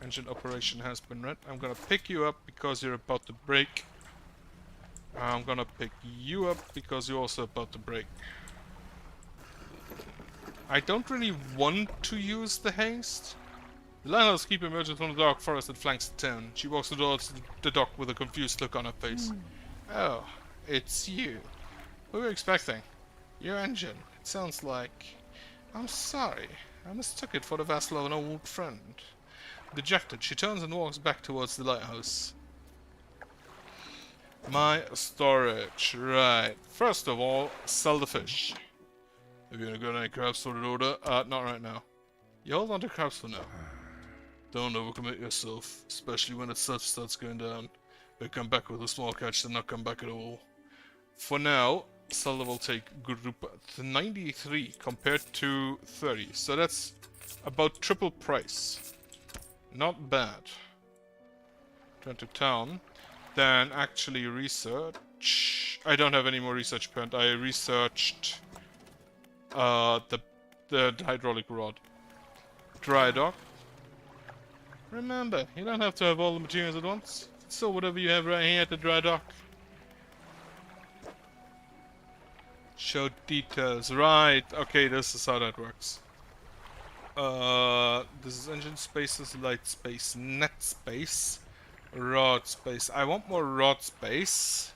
Engine operation has been read. I'm gonna pick you up because you're about to break. I'm gonna pick you up because you're also about to break. I don't really want to use the haste. The lighthouse keeper emerges from the dark forest that flanks the town. She walks towards the dock with a confused look on her face. Oh, it's you. Who were you expecting? Your engine. It sounds like... I'm sorry. I mistook it for the vessel of an old friend. Dejected, she turns and walks back towards the lighthouse. My storage. Right. First of all, sell the fish. Have you got any crabs for the order? Not right now. You hold on to crabs for now. Don't overcommit yourself, especially when the stuff starts going down. They come back with a small catch, then not come back at all. For now, Zelda will take group 93 compared to 30, so that's about triple price. Not bad. Turn to town, then actually research. I don't have any more research point. I researched the hydraulic rod. Dry dock. Remember, you don't have to have all the materials at once. So whatever you have right here at the dry dock. Show details. Right. Okay, this is how that works. This is engine spaces, light space, net space, rod space. I want more rod space.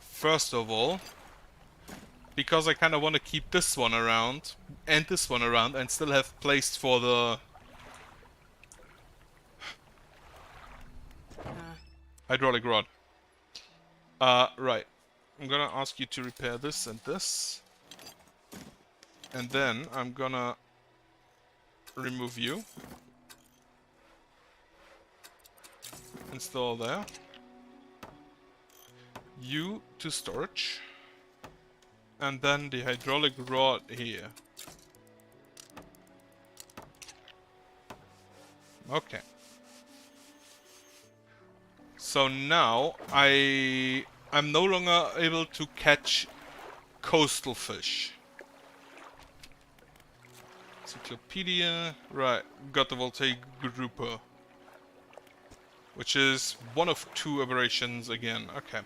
First of all, because I kind of want to keep this one around and this one around and still have place for the hydraulic rod. Right. I'm gonna ask you to repair this and this. And then I'm gonna remove you. Install there. You to storage. And then the hydraulic rod here. Okay. So now I'm no longer able to catch coastal fish. Encyclopedia. Right, got the voltaic grouper. Which is one of two aberrations again. Okay.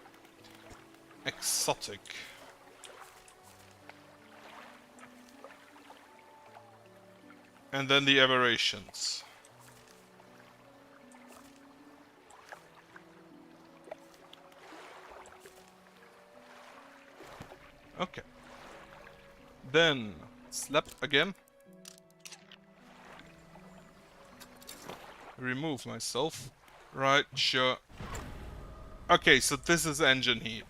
Exotic. And then the aberrations. Okay. Then, slap again. Remove myself. Right, sure. Okay, so this is engine heat.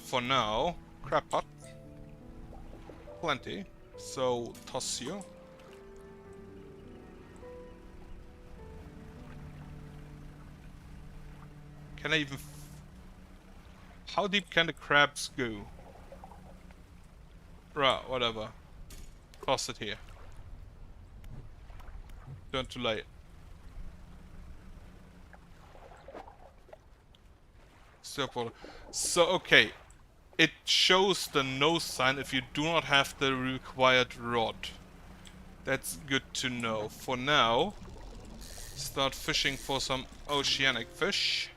For now, crab pot. Plenty. So, toss you. Can I even... How deep can the crabs go? Right, whatever. Toss it here. Turn to late. Stop water. So, okay. It shows the no sign if you do not have the required rod. That's good to know. For now, start fishing for some oceanic fish,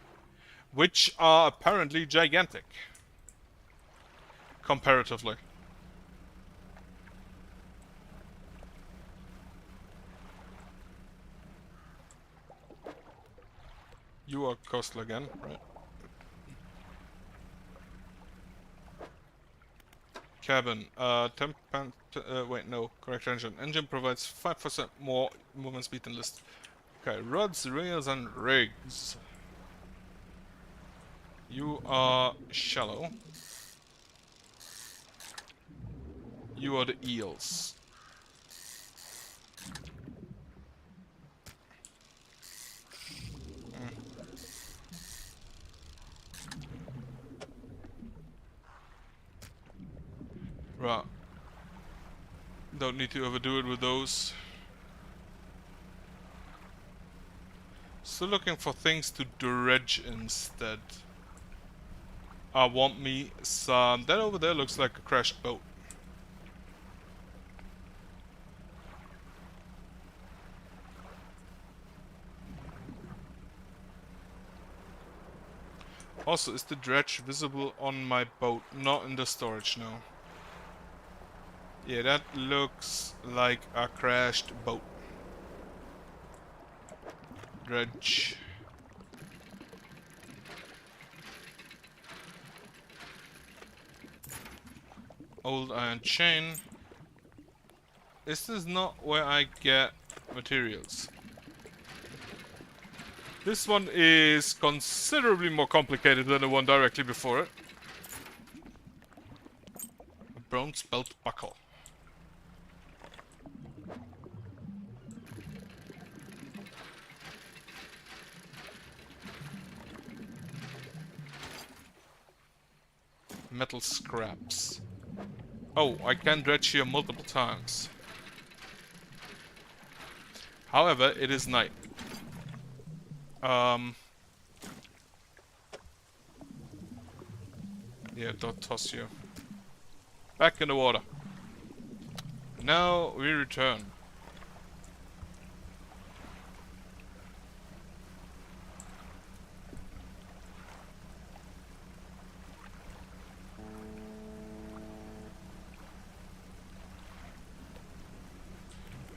which are apparently gigantic. Comparatively. You are coastal again, right? Cabin. Wait, no. Correct engine. Engine provides 5% more movement speed than list. Okay, rods, rails, and rigs. You are shallow. You are the eels. Right. Don't need to overdo it with those. Still looking for things to dredge instead. I want me some... That over there looks like a crashed boat. Also, is the dredge visible on my boat? Not in the storage, no. Yeah, that looks like a crashed boat. Dredge. Old iron chain. Is this not where I get materials? This one is considerably more complicated than the one directly before it. A bronze belt buckle. Metal scraps. Oh, I can dredge here multiple times. However, it is night. Yeah, don't toss you. Back in the water. Now we return.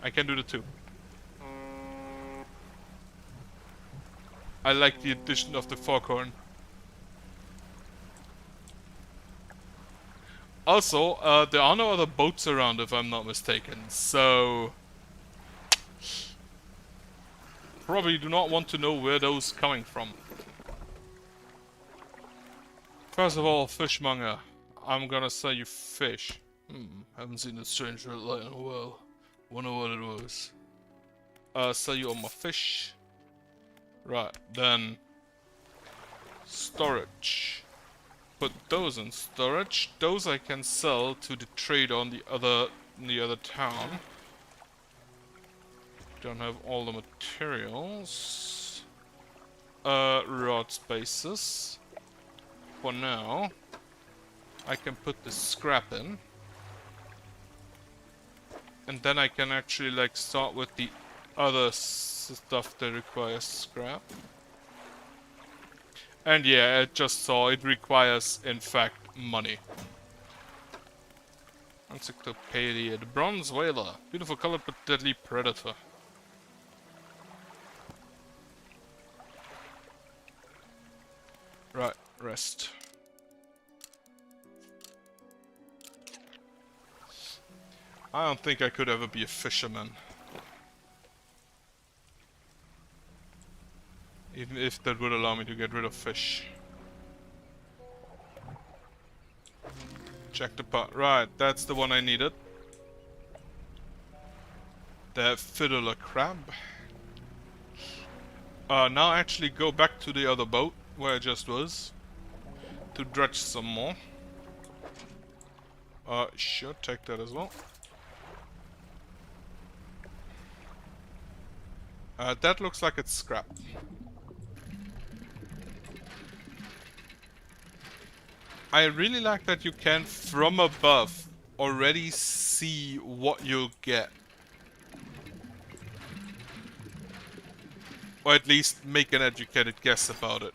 I can do the two. I like the addition of the foghorn. Also, there are no other boats around if I'm not mistaken, so... Probably do not want to know where those coming from. First of all, fishmonger. I'm gonna sell you fish. Haven't seen a strange red light in a while. Wonder what it was. Sell you all my fish. Right, then... Storage. put those in storage. Those I can sell to the trader on the other town. Don't have all the materials. Rod spaces. For now, I can put the scrap in. And then I can actually like start with the other stuff that requires scrap. And yeah, I just saw it requires, in fact, money. Encyclopedia. The Bronze Whaler. Beautiful colored but deadly predator. Right, rest. I don't think I could ever be a fisherman. Even if that would allow me to get rid of fish. Check the pot. Right, that's the one I needed. The fiddler crab. Now actually go back to the other boat where I just was. To dredge some more. Sure, take that as well. That looks like it's scrap. I really like that you can, from above, already see what you'll get. Or at least make an educated guess about it.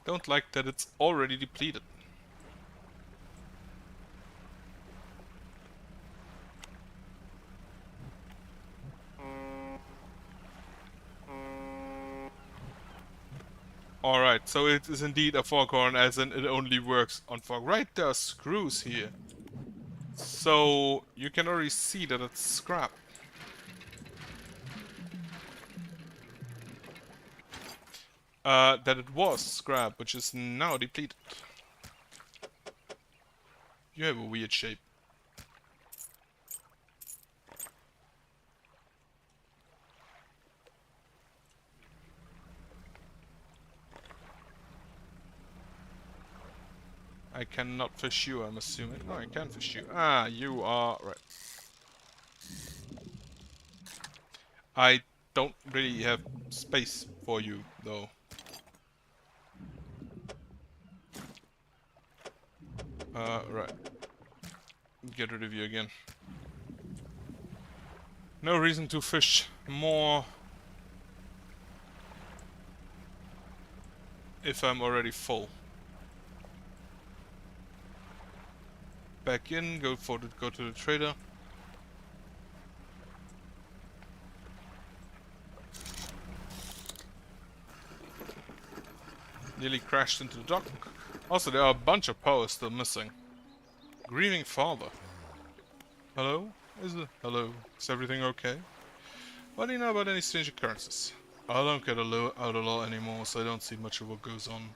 Don't like that it's already depleted. Alright, so it is indeed a foghorn, as in it only works on fog. Right, there are screws here. So you can already see that it's scrap. That it was scrap, which is now depleted. You have a weird shape. I cannot fish you, I'm assuming. No, I can fish you. Ah, you are... right. I don't really have space for you, though. Right. Get rid of you again. No reason to fish more if I'm already full. Back in, go to the trader. Nearly crashed into the dock. Also, there are a bunch of powers still missing. Grieving father. Hello? Hello? Is everything okay? What do you know about any strange occurrences? I don't get out a lot anymore, so I don't see much of what goes on.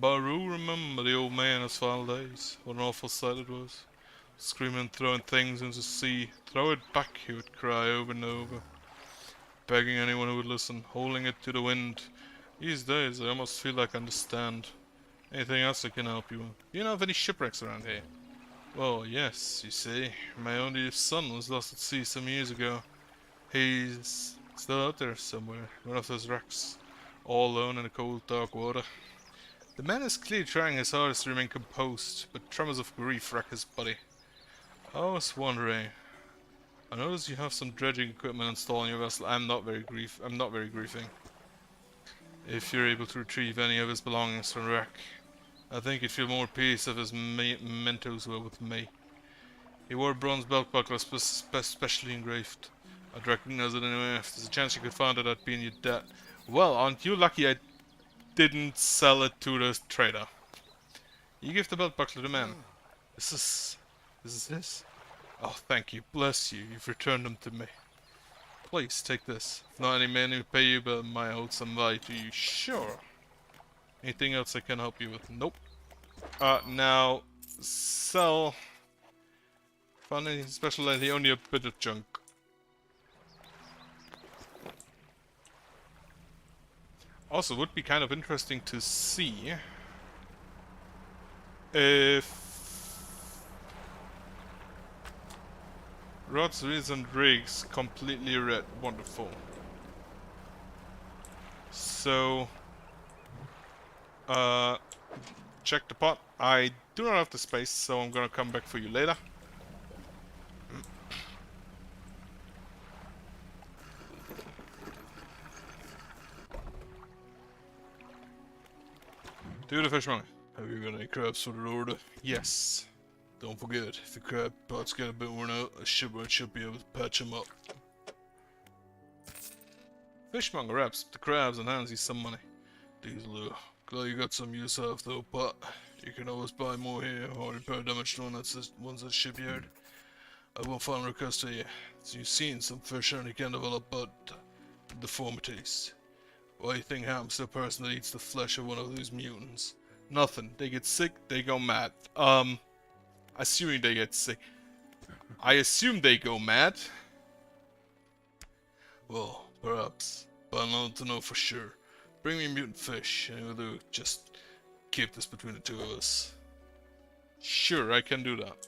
But I do remember the old man in his final days. What an awful sight it was. Screaming and throwing things into the sea. Throw it back, he would cry over and over. Begging anyone who would listen, holding it to the wind. These days, I almost feel like I understand. Anything else I can help you with? Do you know of any shipwrecks around here? Well, yes, you see. My only son was lost at sea some years ago. He's still out there somewhere, one of those wrecks. All alone in the cold, dark water. The man is clearly trying his hardest to remain composed, but tremors of grief wreck his body. I was wondering. I noticed you have some dredging equipment installed on your vessel. I'm not very grieving. If you're able to retrieve any of his belongings from the wreck, I think you'd feel more peace if his mementos were with me. He wore a bronze belt buckle specially engraved. I'd recognize it anyway. If there's a chance you could find it, I'd be in your debt. Well, aren't you lucky I didn't sell it to the trader? You give the belt buckle to the man. This is his? Oh, thank you. Bless you. You've returned them to me. Please, take this. If not any man who pay you, but might hold some value to you. Sure. Anything else I can help you with? Nope. Now, sell. Found anything special lately? Only a bit of junk. Also, would be kind of interesting to see If rods, reels, and rigs completely red, wonderful. So, check the pot. I do not have the space, so I'm gonna come back for you later. Do the fishmonger. Have you got any crabs for the order? Yes. Don't forget, if the crab pots get a bit worn out, a shipwright should be able to patch them up. Fishmonger wraps the crabs and hands you some money. Diesel, glad you got some use out though, but you can always buy more here or repair damaged ones at the shipyard. I will final request to you. So you've seen some fish only can develop but deformities. What do you think happens to a person that eats the flesh of one of these mutants? Nothing. They get sick, they go mad. Assuming they get sick. I assume they go mad. Well, perhaps. But I don't know for sure. Bring me mutant fish, and we'll do. Just keep this between the two of us. Sure, I can do that.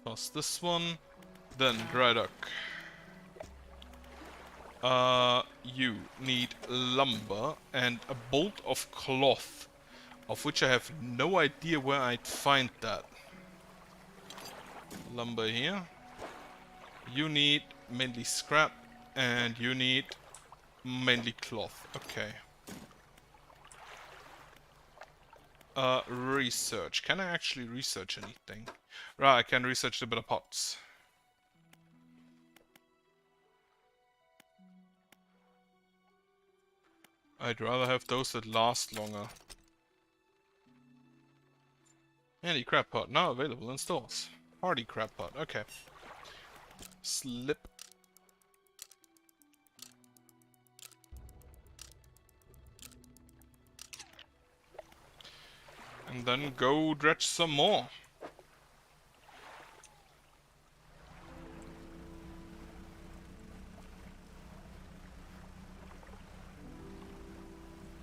Toss this one. Then dry duck. You need lumber and a bolt of cloth, of which I have no idea where I'd find that. Lumber here. You need mainly scrap, and you need mainly cloth. Okay. Research. Can I actually research anything? Right, I can research the better pots. I'd rather have those that last longer. Any crab pot now available in stores. Hardy crab pot, okay. Slip. And then go dredge some more.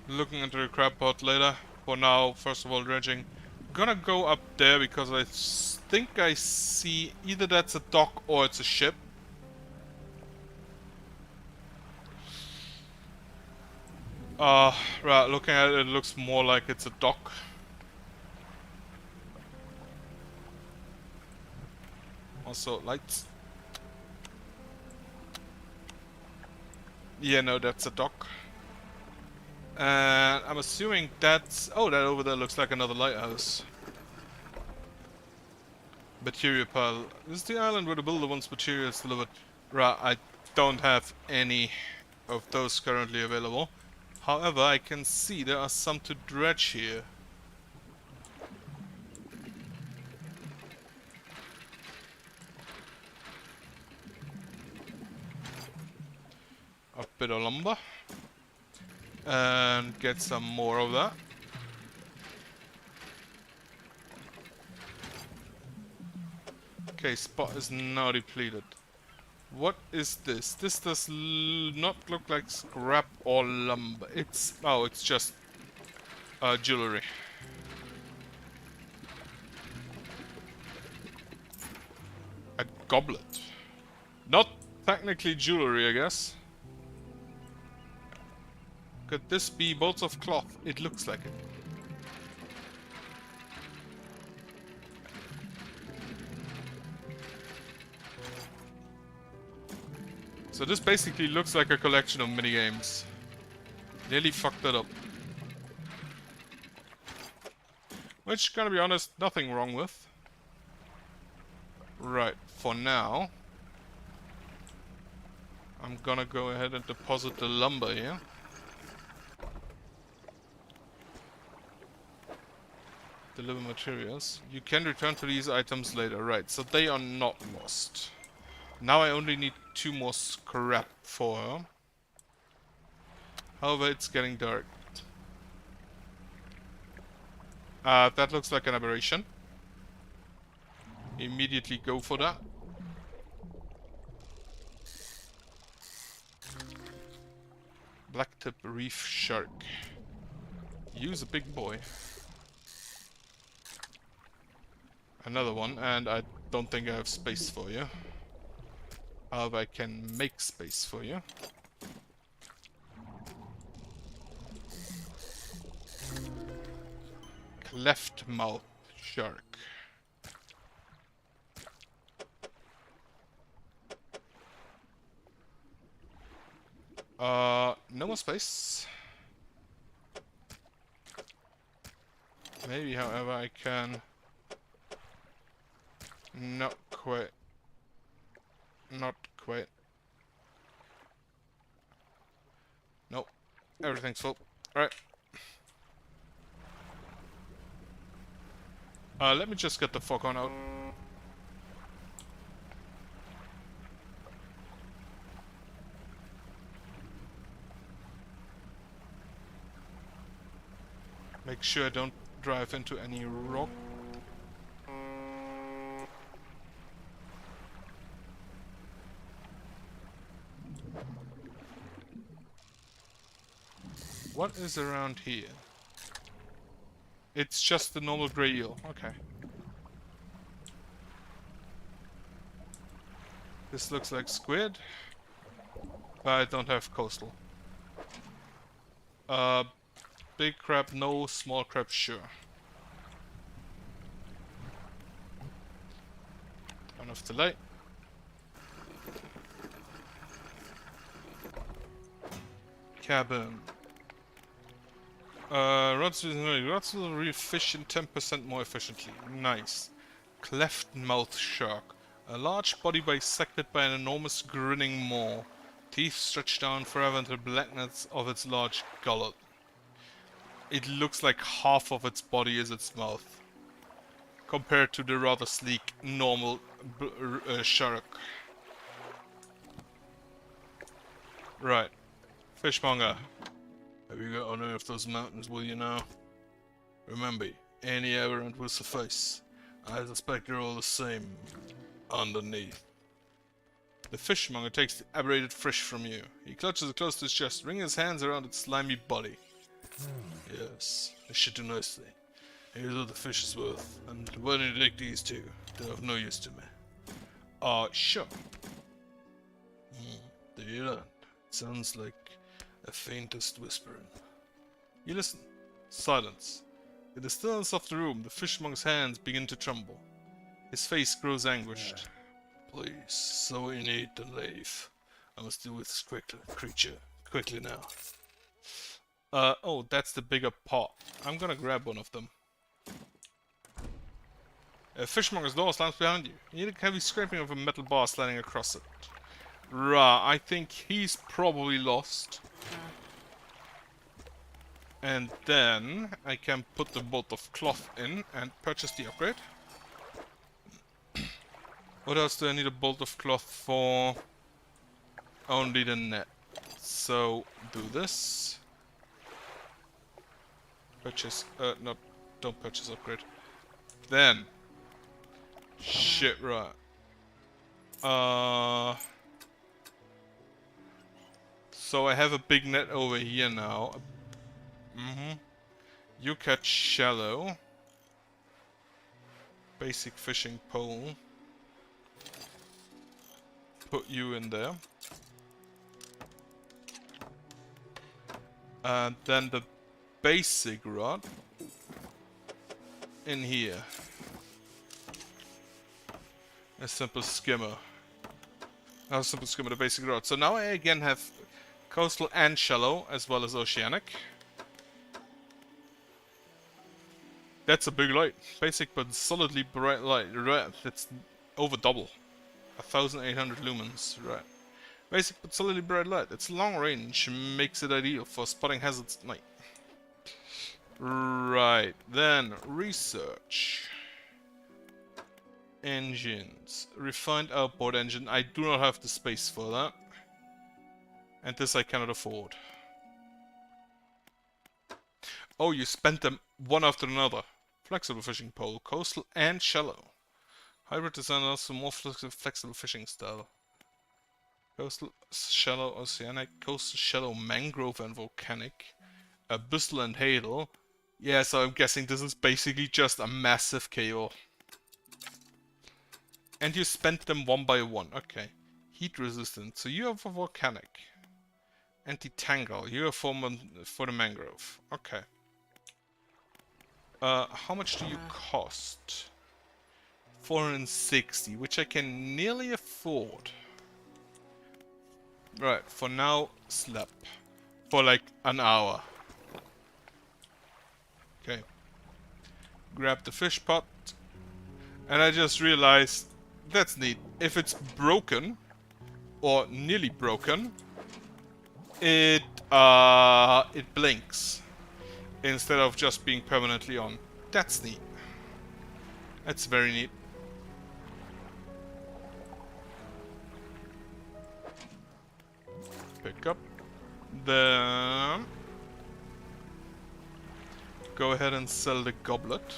Looking into the crab pot later. For now, first of all, dredging. Gonna go up there because I think I see either that's a dock or it's a ship. Right, looking at it, it looks more like it's a dock. Also, lights. Yeah, no, that's a dock. And I'm assuming that's... Oh, that over there looks like another lighthouse. Material pile. This is the island where the builder wants materials delivered. Right, I don't have any of those currently available. However, I can see there are some to dredge here. A bit of lumber. And get some more of that. Okay, spot is now depleted. What is this? This does not look like scrap or lumber. It's... Oh, it's just jewelry. A goblet. Not technically jewelry, I guess. Could this be bolts of cloth? It looks like it. So this basically looks like a collection of minigames. Nearly fucked that up. Which, gonna be honest, nothing wrong with. Right, for now, I'm gonna go ahead and deposit the lumber here. Deliver materials. You can return to these items later. Right, so they are not lost. Now I only need 2 more scrap for her. However, it's getting dark. That looks like an aberration. Immediately go for that. Blacktip reef shark. Use a big boy. Another one, and I don't think I have space for you. However, I can make space for you. Cleft mouth shark. No more space. Maybe, however, I can... Not quite. Not quite. Nope. Everything's full. Alright. Let me just get the foghorn out. Make sure I don't drive into any rock. What is around here? It's just the normal grey eel. Okay. This looks like squid. But I don't have coastal. Big crab, no. Small crab, sure. Turn off the light. Cabin. Rods will refish in 10% more efficiently. Nice. Cleft mouth shark. A large body bisected by an enormous grinning maw. Teeth stretched down forever into the blackness of its large gullet. It looks like half of its body is its mouth, compared to the rather sleek, normal shark. Right. Fishmonger. Have you got any of those mountains with you now? Remember, any aberrant will suffice. I suspect they're all the same underneath. The fishmonger takes the aberrated fish from you. He clutches it close to his chest, wringing his hands around its slimy body. Yes, this should do nicely. Here's what the fish is worth, and why don't you take these two? They're of no use to me. Sure. Do you learn? It sounds like a faintest whispering. You listen. Silence. In the stillness of the room, the fishmonger's hands begin to tremble. His face grows anguished. Please, so we need to leave. I must deal with this creature quickly now. Oh, that's the bigger paw. I'm gonna grab one of them. A fishmonger's door slams behind you. You hear a heavy scraping of a metal bar sliding across it. Rah, I think he's probably lost. And then I can put the bolt of cloth in and purchase the upgrade. What else do I need a bolt of cloth for? Only the net. So, do this. Purchase, no, don't purchase upgrade. Then. Shit, right. So I have a big net over here now. You catch shallow. Basic fishing pole. Put you in there. And then the basic rod in here. A simple skimmer. Not a simple skimmer, the basic rod. So now I again have coastal and shallow as well as oceanic. That's a big light. Basic but solidly bright light. Right, that's over double. 1800 lumens. Right. Basic but solidly bright light. It's long range, makes it ideal for spotting hazards at night. Right. Then research. Engines. Refined outboard engine. I do not have the space for that. And this I cannot afford. Oh, you spent them one after another. Flexible fishing pole, coastal and shallow. Hybrid design allows for more flexible fishing style. Coastal, shallow, oceanic, coastal, shallow, mangrove and volcanic. Abyssal and hail. Yeah, so I'm guessing this is basically just a massive cable. And you spent them one by one. Okay. Heat resistant. So you have a volcanic. Anti-tangle. You have for the mangrove. Okay. How much do you cost? 460, which I can nearly afford. Right, for now, slap. For like an hour. Okay. Grab the fish pot. And I just realized, that's neat. If it's broken, or nearly broken, it blinks. Instead of just being permanently on. That's neat. That's very neat. Pick up. Then go ahead and sell the goblet.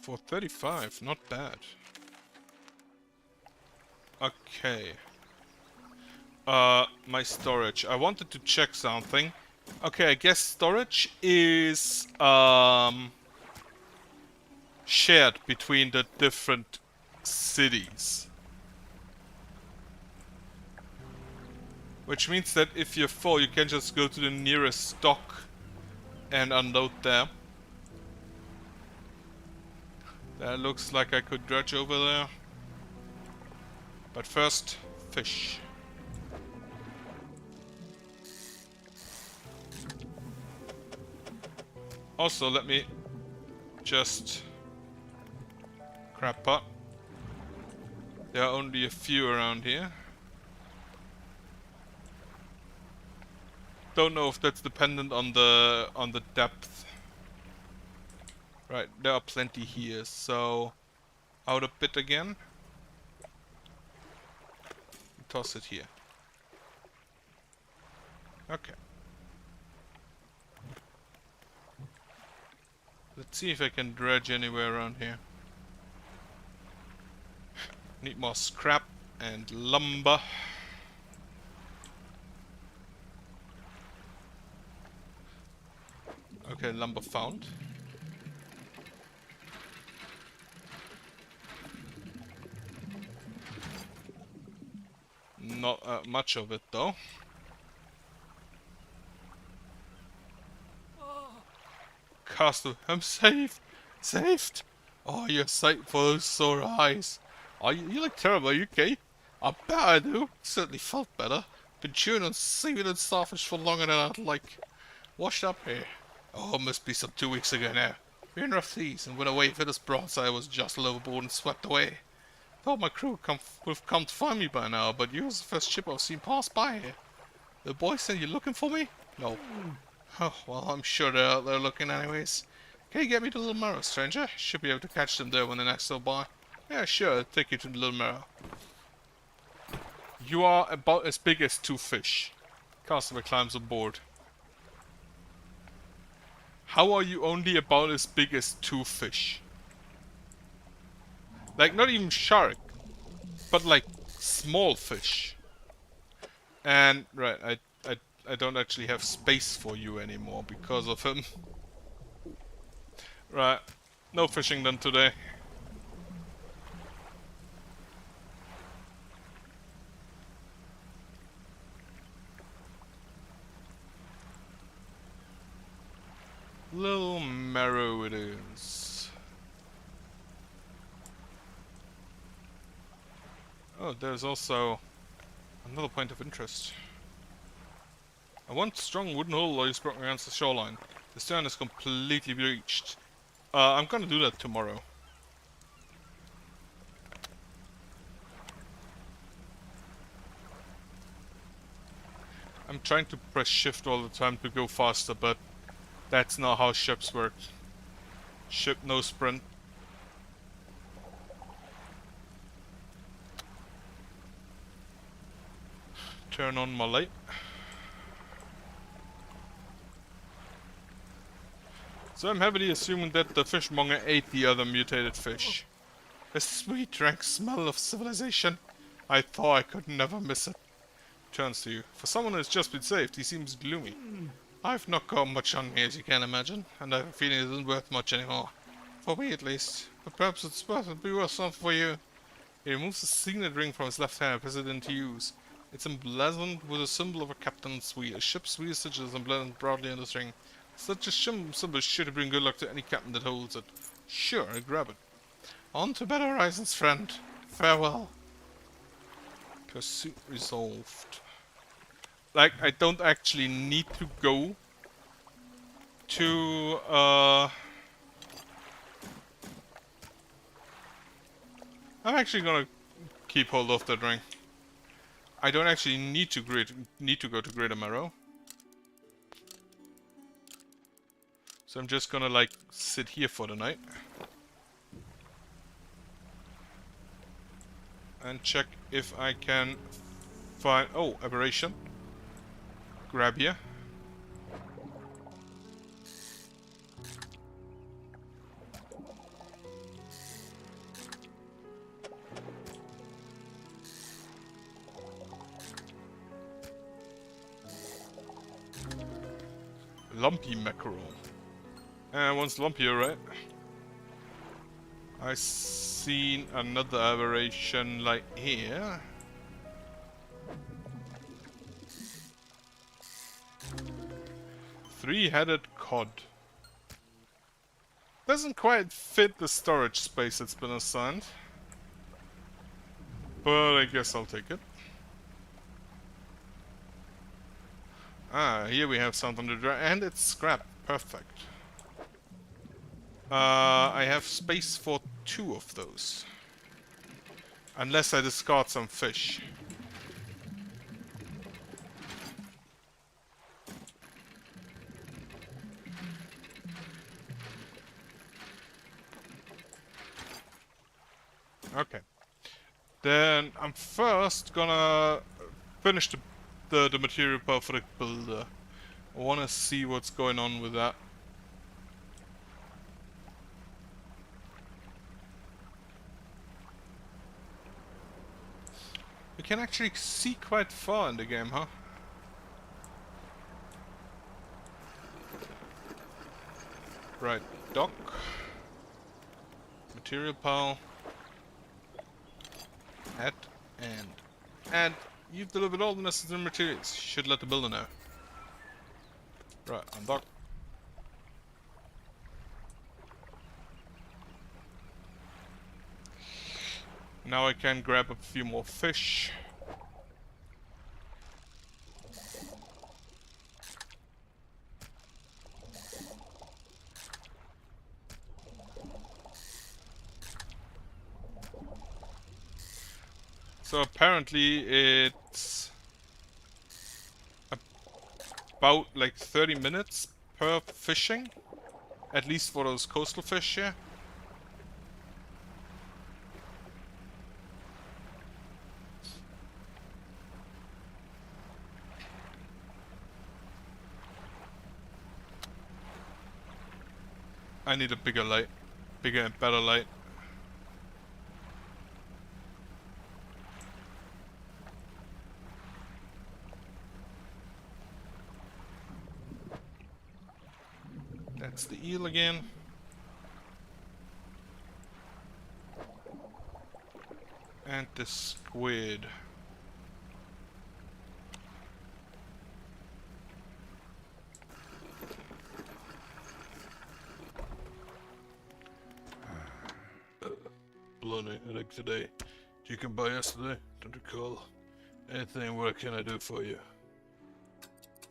For 35, not bad. Okay. My storage. I wanted to check something. Okay, I guess storage is shared between the different cities. Which means that if you're full, you can just go to the nearest dock and unload there. That looks like I could dredge over there. But first, fish. Also, let me just crab pot. There are only a few around here. Don't know if that's dependent on the depth. Right, there are plenty here, so out a bit again. Toss it here. Okay. Let's see if I can dredge anywhere around here. Need more scrap and lumber. Okay, lumber found. Not much of it though. Castle, I'm saved! Saved! Oh, you're a sight for those sore eyes. Oh, you look terrible, are you okay? I bet I do. Certainly felt better. Been chewing on seaweed and starfish for longer than I'd like. Washed up here. Oh, it must be some 2 weeks ago now. We're in rough seas, and when a wave hit us broadside, I was jostled overboard and swept away. Thought my crew would have come to find me by now, but you was the first ship I've seen pass by here. The boys said you're looking for me? No. Oh, well, I'm sure they're out there looking anyways. Can you get me to Little Marrow, stranger? Should be able to catch them there when they next go by. Yeah, sure, I'll take you to the Little Marrow. You are about as big as 2 fish. Castaway climbs aboard. How are you only about as big as 2 fish? Like, not even shark, but like small fish. And, right, I don't actually have space for you anymore because of him. Right, no fishing done today. Little Marrow it is. Oh, there's also another point of interest. A once strong wooden hull lies broken against the shoreline. The stern is completely breached. I'm gonna do that tomorrow. I'm trying to press shift all the time to go faster, but that's not how ships work. Ship no sprint. Turn on my light. So I'm heavily assuming that the fishmonger ate the other mutated fish. A sweet rank smell of civilization. I thought I could never miss it. Turns to you. For someone who's just been saved, he seems gloomy. I've not got much on me, as you can imagine, and I have a feeling it isn't worth much anymore. For me, at least. But perhaps it'd be worth something for you. He removes a signet ring from his left hand and presses it into use. It's emblazoned with a symbol of a captain's wheel. A ship's wheel sigil is emblazoned proudly on this ring. Such a symbol is sure to bring good luck to any captain that holds it. Sure, I grab it. On to better horizons, friend. Farewell. Pursuit resolved. Like, I don't actually need to go to, I'm actually gonna keep hold of that ring. I don't actually need to go to Greater Marrow. So I'm just gonna, like, sit here for the night. And check if I can find... Oh, aberration. Grab here. Lumpy mackerel. One's lumpier, right? I seen another aberration like here. Three-headed cod. Doesn't quite fit the storage space that's been assigned. But I guess I'll take it. Ah, here we have something to dry, and it's scrap. Perfect. I have space for 2 of those. Unless I discard some fish. Okay. Then I'm first gonna finish the material pile for the builder. I wanna see what's going on with that. We can actually see quite far in the game, huh? Right, dock. Material pile. And you've delivered all the necessary materials. You should let the builder know. Right, undock. Now I can grab a few more fish. So apparently it's about like 30 minutes per fishing, at least for those coastal fish here. I need a bigger light, bigger and better light. That's the eel again. And the squid. Bloody headache today. You can buy yesterday, don't recall. Anything, what can I do for you?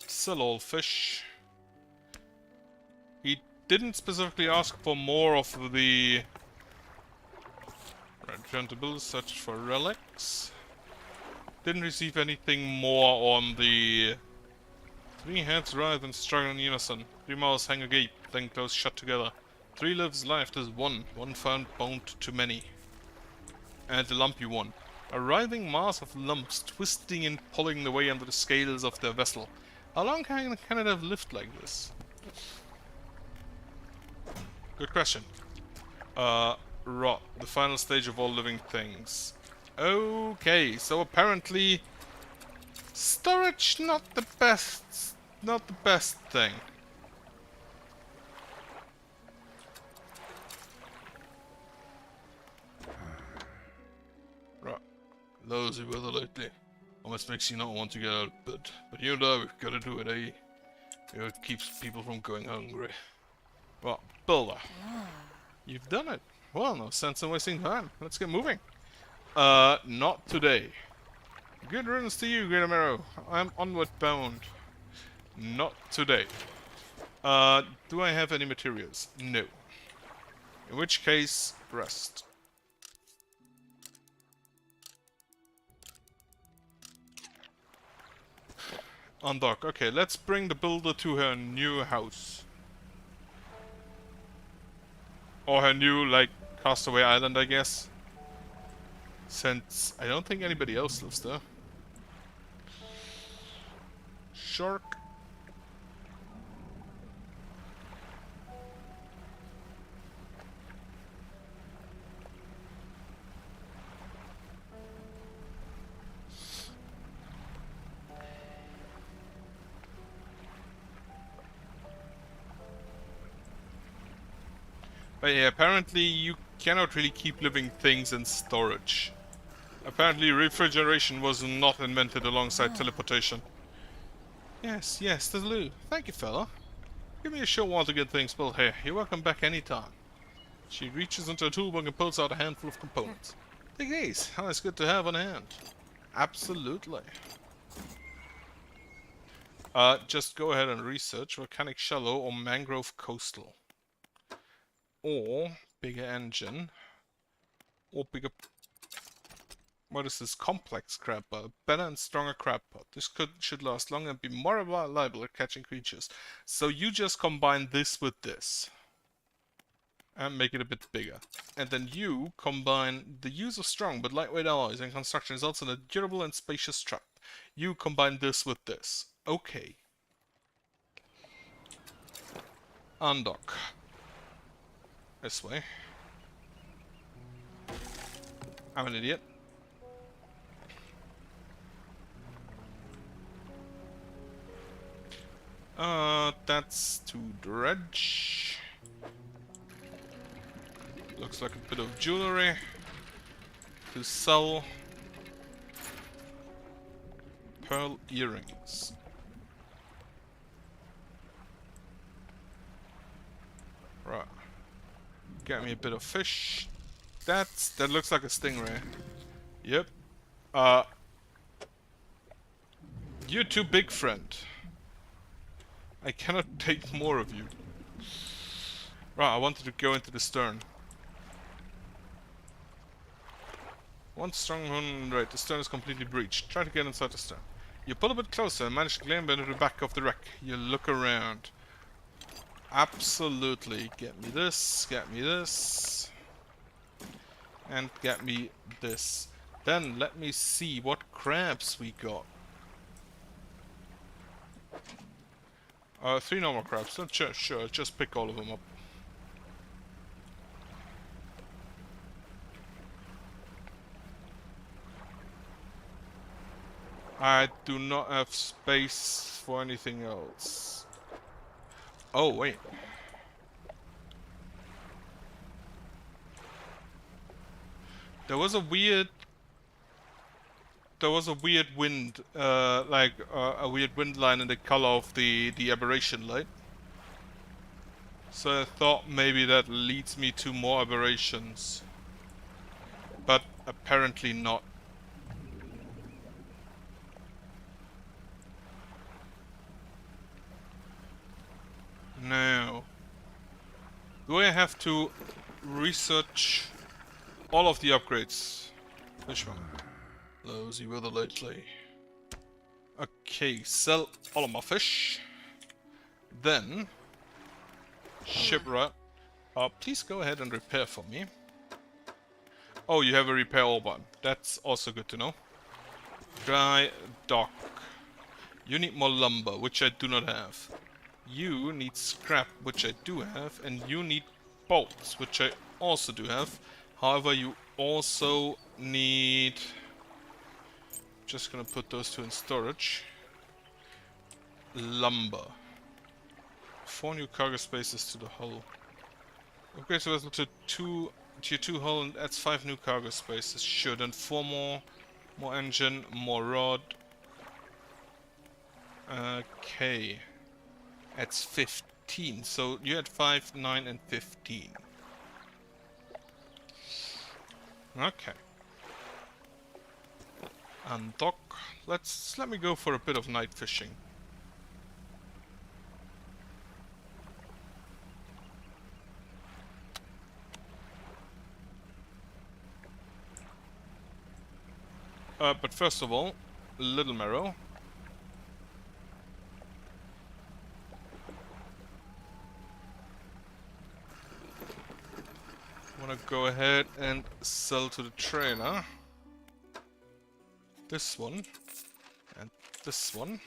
Sell all fish. He didn't specifically ask for more of the... Return to build, search for relics. Didn't receive anything more on the... 3 heads writhe and struggle in unison. 3 mouths hang agape, then close shut together. 3 lives life as one, one found bound too many. And the lumpy one. A writhing mass of lumps twisting and pulling their way under the scales of their vessel. How long can it have lived like this? Good question. Rot, the final stage of all living things. Okay, so apparently storage not the best not the best thing. Right. Lousy weather lately. Almost makes you not want to get out of bed. But you know, we've got to do it, eh? You know, it keeps people from going hungry. Well, Builder. You've done it. Well, no sense in wasting time. Let's get moving. Not today. Good riddance to you, Great Amaro. I'm onward bound. Not today. Do I have any materials? No. In which case, rest. Undock. Okay, let's bring the builder to her new house. Or her new, like, castaway island, I guess. Since I don't think anybody else lives there. Shark. But yeah, apparently you cannot really keep living things in storage. Apparently refrigeration was not invented alongside teleportation. Yes, yes, the loo. Thank you, fella. Give me a short while to get things built here. You're welcome back anytime. She reaches into a toolbox and pulls out a handful of components. Take these. Oh, it's good to have on hand. Absolutely. Just go ahead and research volcanic shallow or mangrove coastal. Or bigger engine. Or bigger... What is this? Complex crab pot. Better and stronger crab pot. This should last longer and be more reliable at catching creatures. So you just combine this with this. And make it a bit bigger. And then you combine the use of strong but lightweight alloys in construction results in a durable and spacious trap. You combine this with this. Okay. Undock. This way. I'm an idiot. That's to Dredge. Looks like a bit of jewelry to sell. Pearl earrings. Right. Get me a bit of fish. That looks like a stingray. Yep. You're too big, friend. I cannot take more of you. Right, I wanted to go into the stern. One strong one, right, the stern is completely breached. Try to get inside the stern. You pull a bit closer and manage to climb into the back of the wreck. You look around. Absolutely. Get me this, and get me this. Then let me see what crabs we got. 3 normal crabs. Sure, just pick all of them up. I do not have space for anything else. Oh, wait. There was a weird wind, a weird wind line in the color of the aberration light. So I thought maybe that leads me to more aberrations. But apparently not. Now, do I have to research all of the upgrades? Which one? Lousy weather lately. Okay, sell all of my fish. Then, shipwright. Please go ahead and repair for me. Oh, you have a repair all button. That's also good to know. Dry dock. You need more lumber, which I do not have. You need scrap, which I do have, and you need bolts, which I also do have. However, you also need... Just gonna put those two in storage. lumber. 4 new cargo spaces to the hull. Upgrade the vessel to tier 2 hull and adds 5 new cargo spaces. Sure, then 4 more engine, more rod. Okay. Adds 15. So you had 5, 9 and 15. Okay. And dock. Let me go for a bit of night fishing. But first of all, Little Marrow. Wanna go ahead and sell to the trainer. This one. And this one.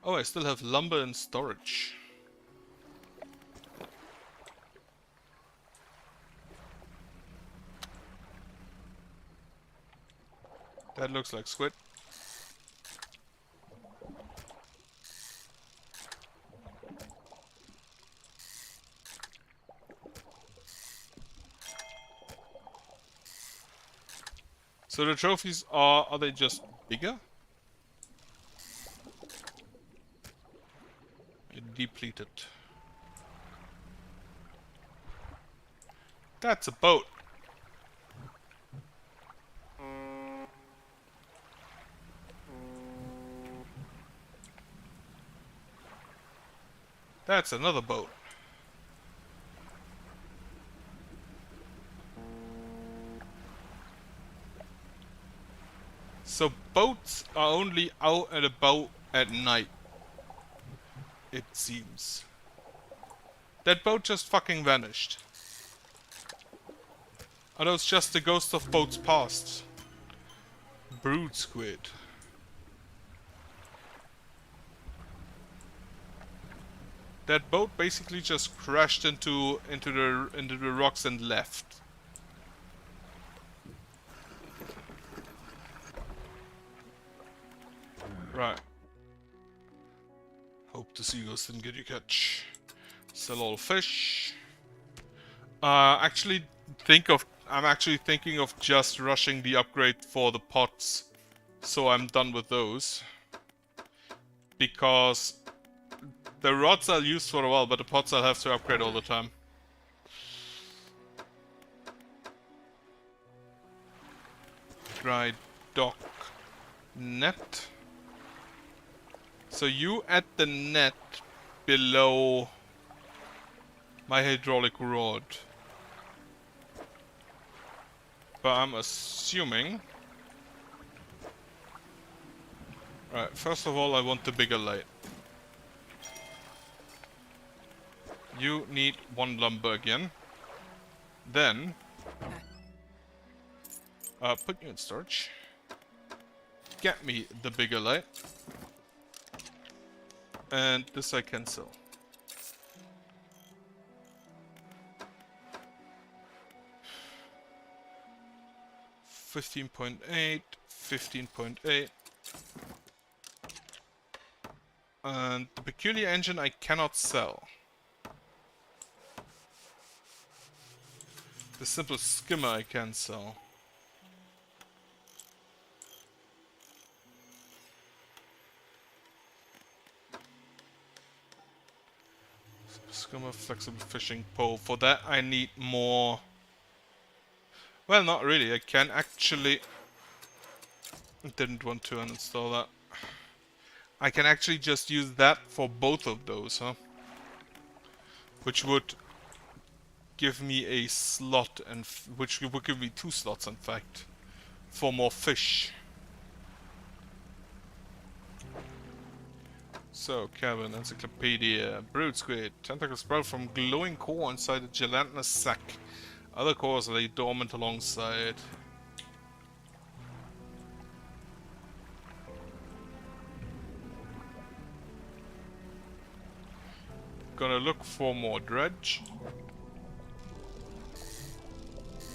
Oh, I still have lumber in storage. That looks like squid. So the trophies are they just bigger? Depleted. That's a boat. That's another boat. So boats are only out and about at night. It seems. That boat just fucking vanished. Are those just the ghosts of boats past? Brood squid. That boat basically just crashed into the rocks and left. Right. Hope the seagulls didn't get your catch. Sell all fish. I'm actually thinking of just rushing the upgrade for the pots, so I'm done with those. Because the rods I'll use for a while, but the pots I'll have to upgrade all the time. Dry dock net. So you add the net below my hydraulic rod. But I'm assuming... Right, first of all I want the bigger light. You need 1 lumber again. Then... put you in storage. Get me the bigger light. And this I can sell. $15.8, $15.8. And the peculiar engine I cannot sell. The simple skimmer I can sell. Skimmer flexible fishing pole. For that I need more... Well, not really. I can actually... Didn't want to uninstall that. I can actually just use that for both of those, huh? Which would give me a slot, and which would give me 2 slots, in fact, for more fish. So, cabin, encyclopedia, brood squid, tentacles sprout from glowing core inside a gelatinous sac. Other cores lay dormant alongside. Gonna look for more dredge.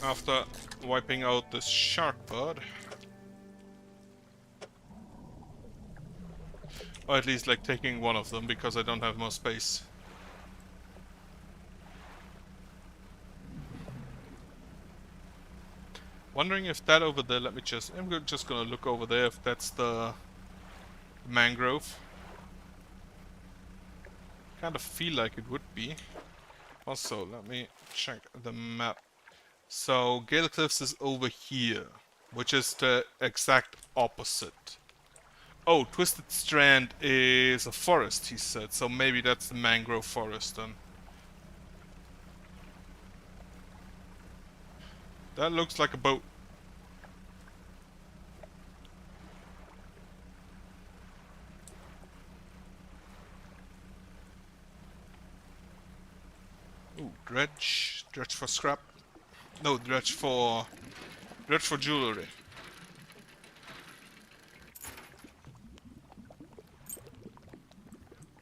After wiping out this shark bird. Or at least like taking one of them because I don't have more space. Wondering if that over there, let me just, just gonna look over there if that's the mangrove. Kind of feel like it would be. Also, let me check the map. So, Gale Cliffs is over here, which is the exact opposite. Oh, Twisted Strand is a forest, he said, so maybe that's the mangrove forest then. That looks like a boat. Ooh, dredge. Dredge for scrap. No, dredge for jewelry.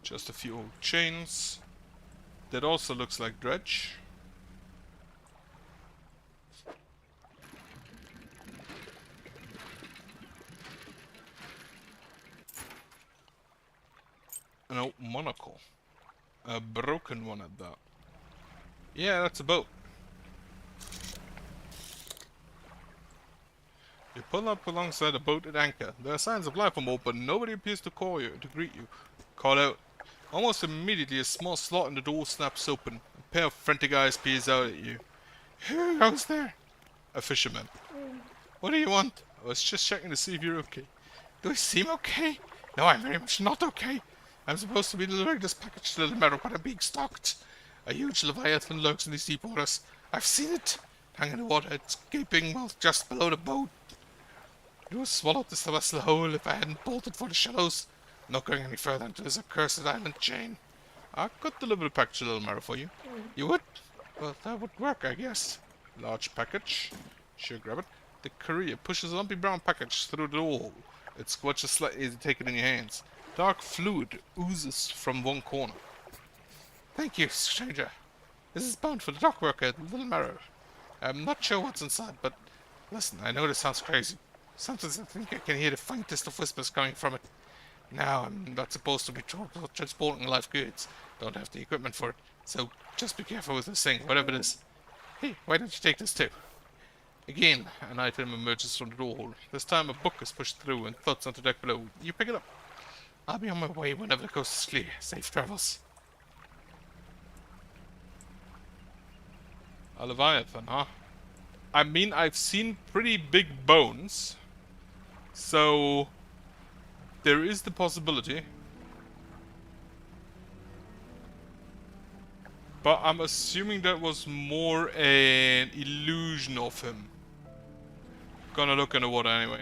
Just a few old chains. That also looks like dredge. An old monocle. A broken one at that. Yeah, that's a boat. You pull up alongside a boat at anchor. There are signs of life on board, but nobody appears to call you, to greet you. Call out. Almost immediately, a small slot in the door snaps open. A pair of frantic eyes peers out at you. Who goes there? A fisherman. What do you want? I was just checking to see if you're okay. Do I seem okay? No, I'm very much not okay. I'm supposed to be delivering this package to Little Meadow, but I'm being stalked. A huge leviathan lurks in these deep waters. I've seen it. Hanging in the water, its gaping mouth just below the boat. It would have swallowed this vessel whole if I hadn't bolted for the shallows. Not going any further into this accursed island chain. I could deliver the package to Little Meadow for you. You would? Well, that would work, I guess. Large package. Sure, grab it. The courier pushes a lumpy brown package through the door hole. It squelches slightly as you take it in your hands. Dark fluid oozes from one corner. Thank you, stranger. This is bound for the dock worker at Little Meadow. I'm not sure what's inside, but listen, I know this sounds crazy. Sometimes I think I can hear the faintest of whispers coming from it. Now, I'm not supposed to be transporting live goods. Don't have the equipment for it, so just be careful with this thing, whatever it is. Hey, why don't you take this too? Again, an item emerges from the door hole. This time a book is pushed through and thuds onto deck below. You pick it up. I'll be on my way whenever the coast is clear. Safe travels. A leviathan, huh? I mean, I've seen pretty big bones, so there is the possibility. But I'm assuming that was more an illusion of him. Gonna look in the water anyway.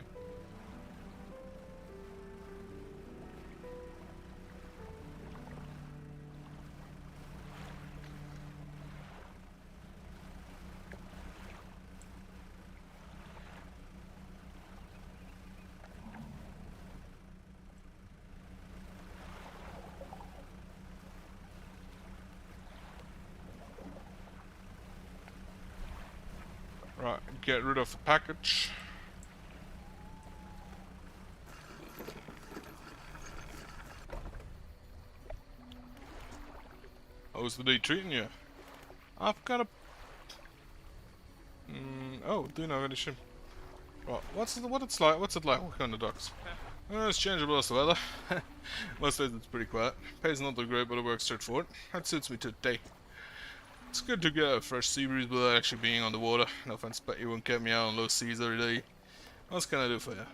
Right, get rid of the package. How's the day treating you? I've got a... oh, do you know any ship? Well, what's it like working on the docks? It's changeable as the weather. Most days it's pretty quiet. Pay's not that great, but it works straightforward. That suits me to a day. It's good to get a fresh sea breeze without actually being on the water. No offense, but you won't get me out on low seas every day. What can I do for you?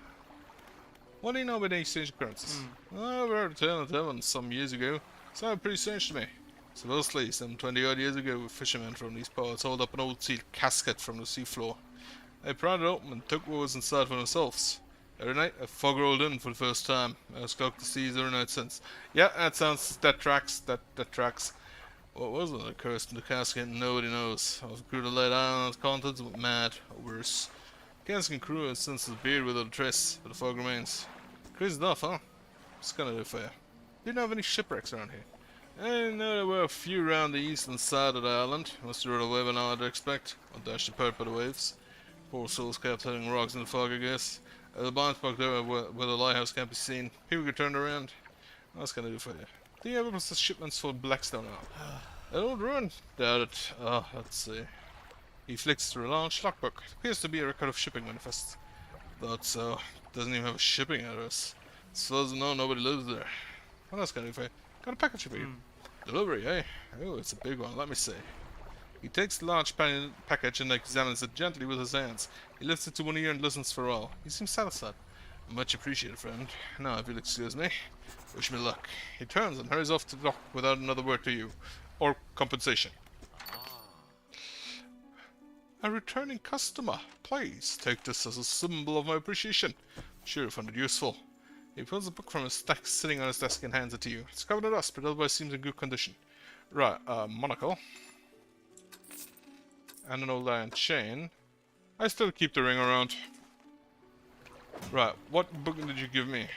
What do you know about these strange occurrences? Well, I've heard a tale of them some years ago. Sounded pretty strange to me. Supposedly, some 20 odd years ago, fishermen from these parts hauled up an old steel casket from the seafloor. They pried it open and took what was inside for themselves. Every night, a fog rolled in for the first time. I was cloaked the seas every night since. Yeah, that tracks. That tracks. What was it that cursed in the casket? Nobody knows. I was grew to let out on its contents and went mad, or worse. The casket crew has since disappeared without a trace, but the fog remains. Crazy enough, huh? What's gonna do for you? Do you know of any shipwrecks around here? I know there were a few around the eastern side of the island. Must have rode away by now, I'd expect. Or dashed apart by the waves. Poor souls kept hitting rocks in the fog, I guess. The blind spot there where the lighthouse can't be seen. People get turned around. What can I do for you? Do you have process shipments for Blackstone now? An old ruin? Doubt it. Let's see. He flicks through a large logbook. Appears to be a record of shipping manifests. Thought so. Doesn't even have a shipping address. As far as I know, nobody lives there. What else can I do for you? Got a package for you. Delivery, eh? Oh, it's a big one. Let me see. He takes the large package and examines it gently with his hands. He lifts it to one ear and listens for a while. He seems satisfied. Much appreciated, friend. Now, if you'll excuse me, wish me luck. He turns and hurries off to the dock without another word to you. Or compensation. A returning customer. Please take this as a symbol of my appreciation. Sure, you found it useful. He pulls a book from his stack sitting on his desk and hands it to you. It's covered in dust, but otherwise seems in good condition. Right, monocle. And an old iron chain. I still keep the ring around. Right, what book did you give me?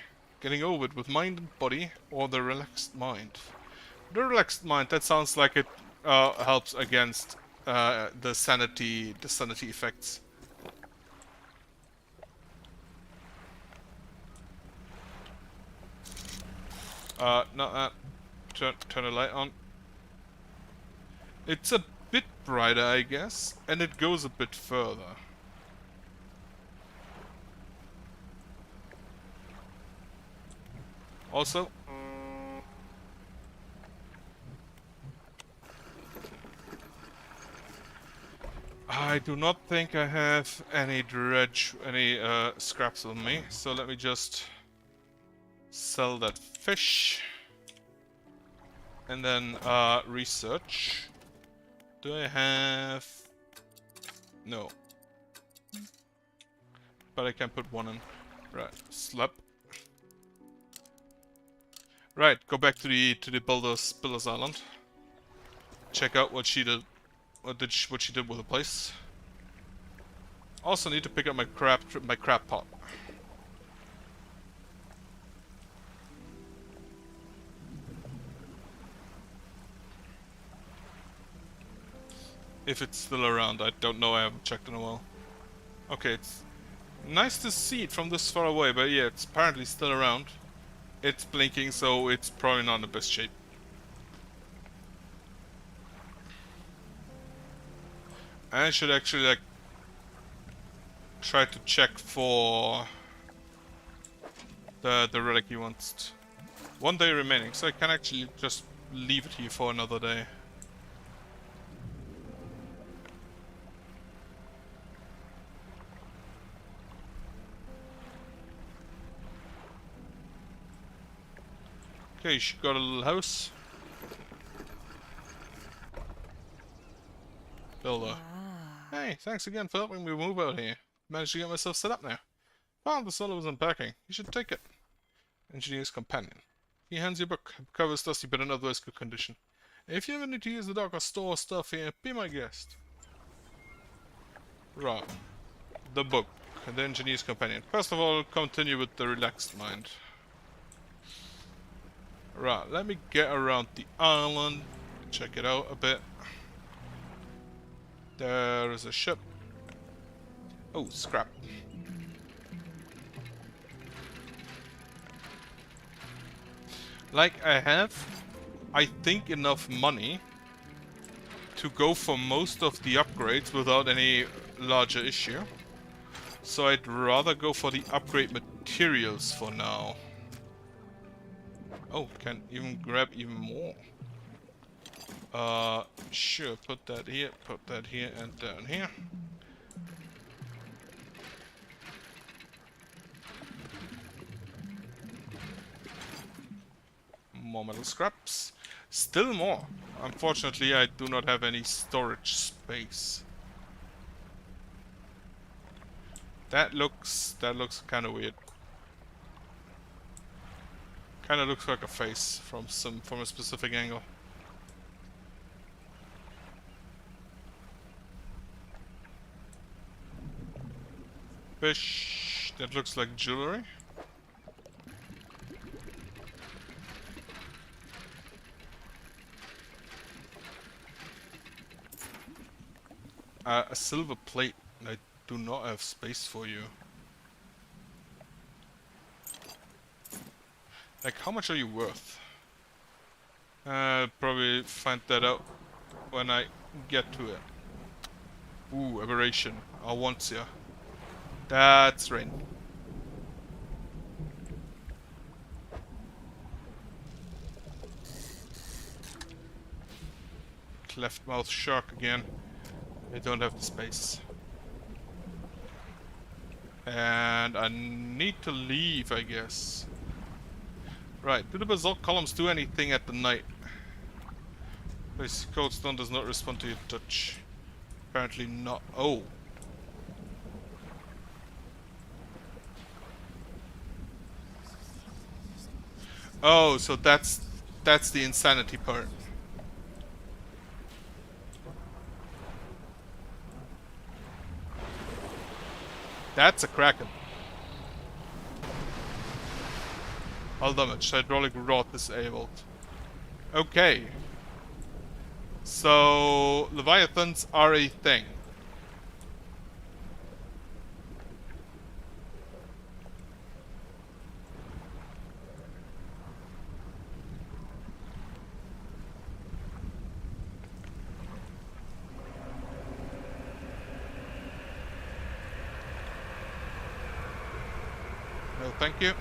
Getting over it with mind and body, or the relaxed mind? The relaxed mind, that sounds like it helps against the sanity effects. Not that. Turn the light on. It's a bit brighter, I guess, and it goes a bit further. Also, I do not think I have any dredge, any scraps on me, so let me just sell that fish. And then research. Do I have... No. But I can put one in. Right, slap. Right, go back to the Builder's Island. Check out what she did. What she did with the place. Also need to pick up my crab pot. If it's still around, I don't know, I haven't checked in a while. Okay, it's nice to see it from this far away, but yeah, it's apparently still around. It's blinking, so it's probably not in the best shape. I should actually, like, try to check for the relic he wants. One day remaining, so I can actually just leave it here for another day. Okay, she got a little house. Builder. Hey, thanks again for helping me move out here. Managed to get myself set up now. Found the solo was unpacking. You should take it. Engineer's companion. He hands you a book. The cover is dusty but in otherwise good condition. If you ever need to use the dock or store stuff here, be my guest. Right. The book. The engineer's companion. First of all, continue with the relaxed mind. Right, let me get around the island. Check it out a bit. There is a ship. Oh, scrap. Like, I have, I think, enough money to go for most of the upgrades without any larger issue. So I'd rather go for the upgrade materials for now. Oh, can even grab even more. Sure, put that here, and down here. More metal scraps. Still more. Unfortunately, I do not have any storage space. That looks kind of weird. Kind of looks like a face from a specific angle. Fish. That looks like jewelry. A silver plate. I do not have space for you. Like, how much are you worth? I'll probably find that out when I get to it. Ooh, aberration. Awantia. That's rain. Cleft mouth shark again. I don't have the space. And I need to leave, I guess. Right, do the basalt columns do anything at the night? This cold stone does not respond to your touch. Apparently not. Oh. Oh, so that's the insanity part. That's a kraken. All damage. Hydraulic rod disabled. Okay. So leviathans are a thing. No, thank you.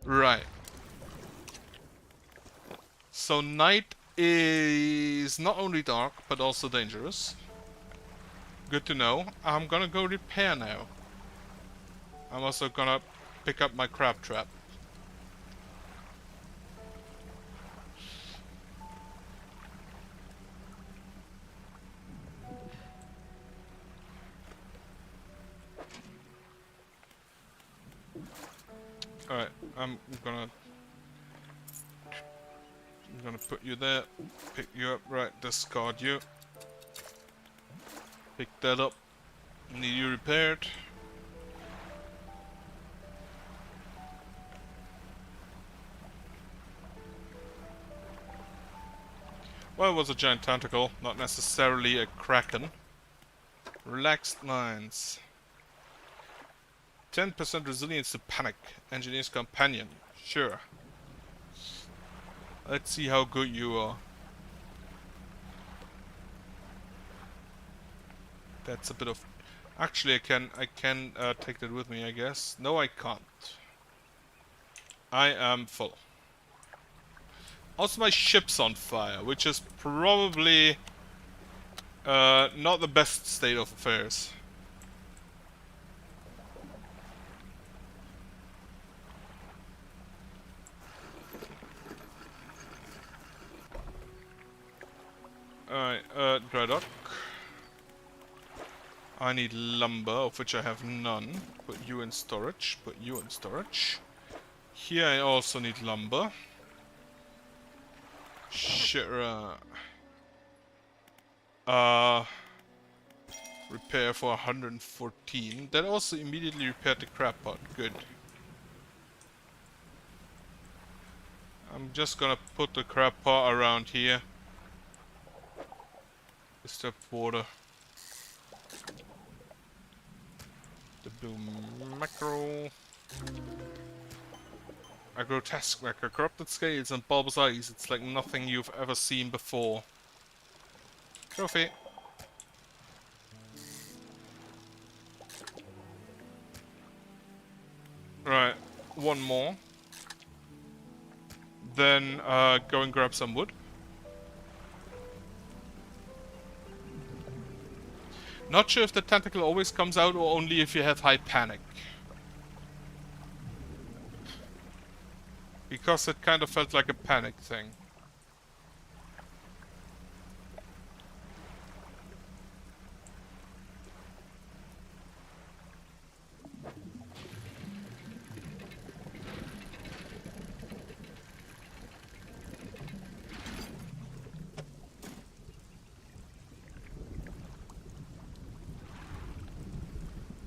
Right. So night is not only dark, but also dangerous. Good to know. I'm gonna go repair now. I'm also gonna pick up my crab trap. Alright, I'm gonna put you there, pick you up, right, discard you. Pick that up. Need you repaired. Well, it was a giant tentacle, not necessarily a kraken. Relaxed minds. 10% resilience to panic. Engineer's companion. Sure. Let's see how good you are. That's a bit of... Actually, I can take that with me, I guess. No, I can't. I am full. Also, my ship's on fire, which is probably not the best state of affairs. Alright, dry dock. I need lumber, of which I have none. Put you in storage. Put you in storage. Here I also need lumber. Sure. Repair for 114. That also immediately repaired the crab pot. Good. I'm just gonna put the crab pot around here. Disturb water. The blue mackerel. A grotesque mackerel. Corrupted scales and bulbous eyes. It's like nothing you've ever seen before. Trophy. Right. One more. Then go and grab some wood. Not sure if the tentacle always comes out or only if you have high panic. Because it kind of felt like a panic thing.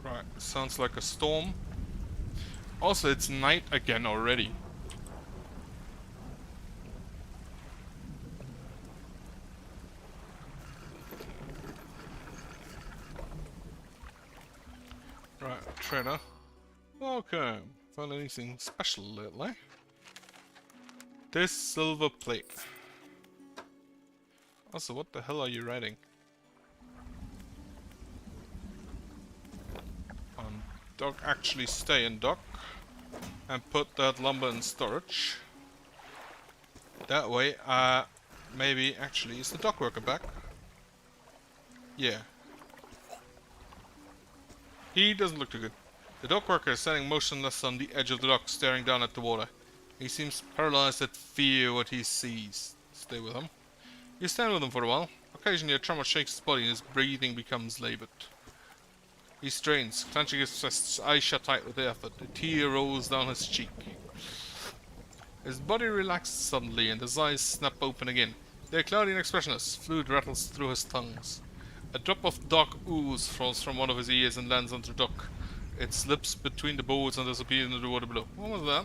Right, sounds like a storm. Also, it's night again already. trader. Okay, found anything special lately? This silver plate. Also, what the hell are you writing? Dock, actually stay in dock. And put that lumber in storage. That way, maybe, actually, is the dock worker back? Yeah. He doesn't look too good. The dock worker is standing motionless on the edge of the dock, staring down at the water. He seems paralyzed at fear what he sees. Stay with him. You stand with him for a while. Occasionally a tremor shakes his body and his breathing becomes labored. He strains, clenching his fists, eyes shut tight with effort. A tear rolls down his cheek. His body relaxes suddenly and his eyes snap open again. They are cloudy and expressionless. Fluid rattles through his tongues. A drop of dark ooze falls from one of his ears and lands on the dock. It slips between the boards and disappears into the water below. What was that?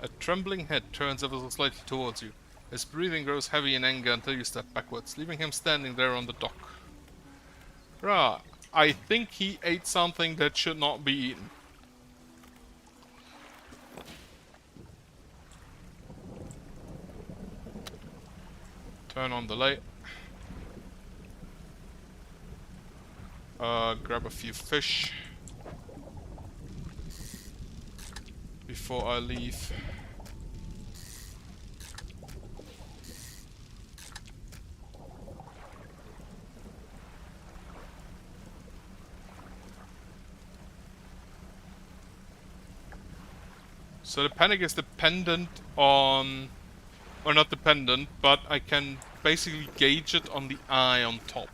A trembling head turns ever so slightly towards you. His breathing grows heavy in anger until you step backwards, leaving him standing there on the dock. Right. I think he ate something that should not be eaten. Turn on the light. Grab a few fish before I leave. So the panic is dependent on, or not dependent, but I can basically gauge it on the eye on top.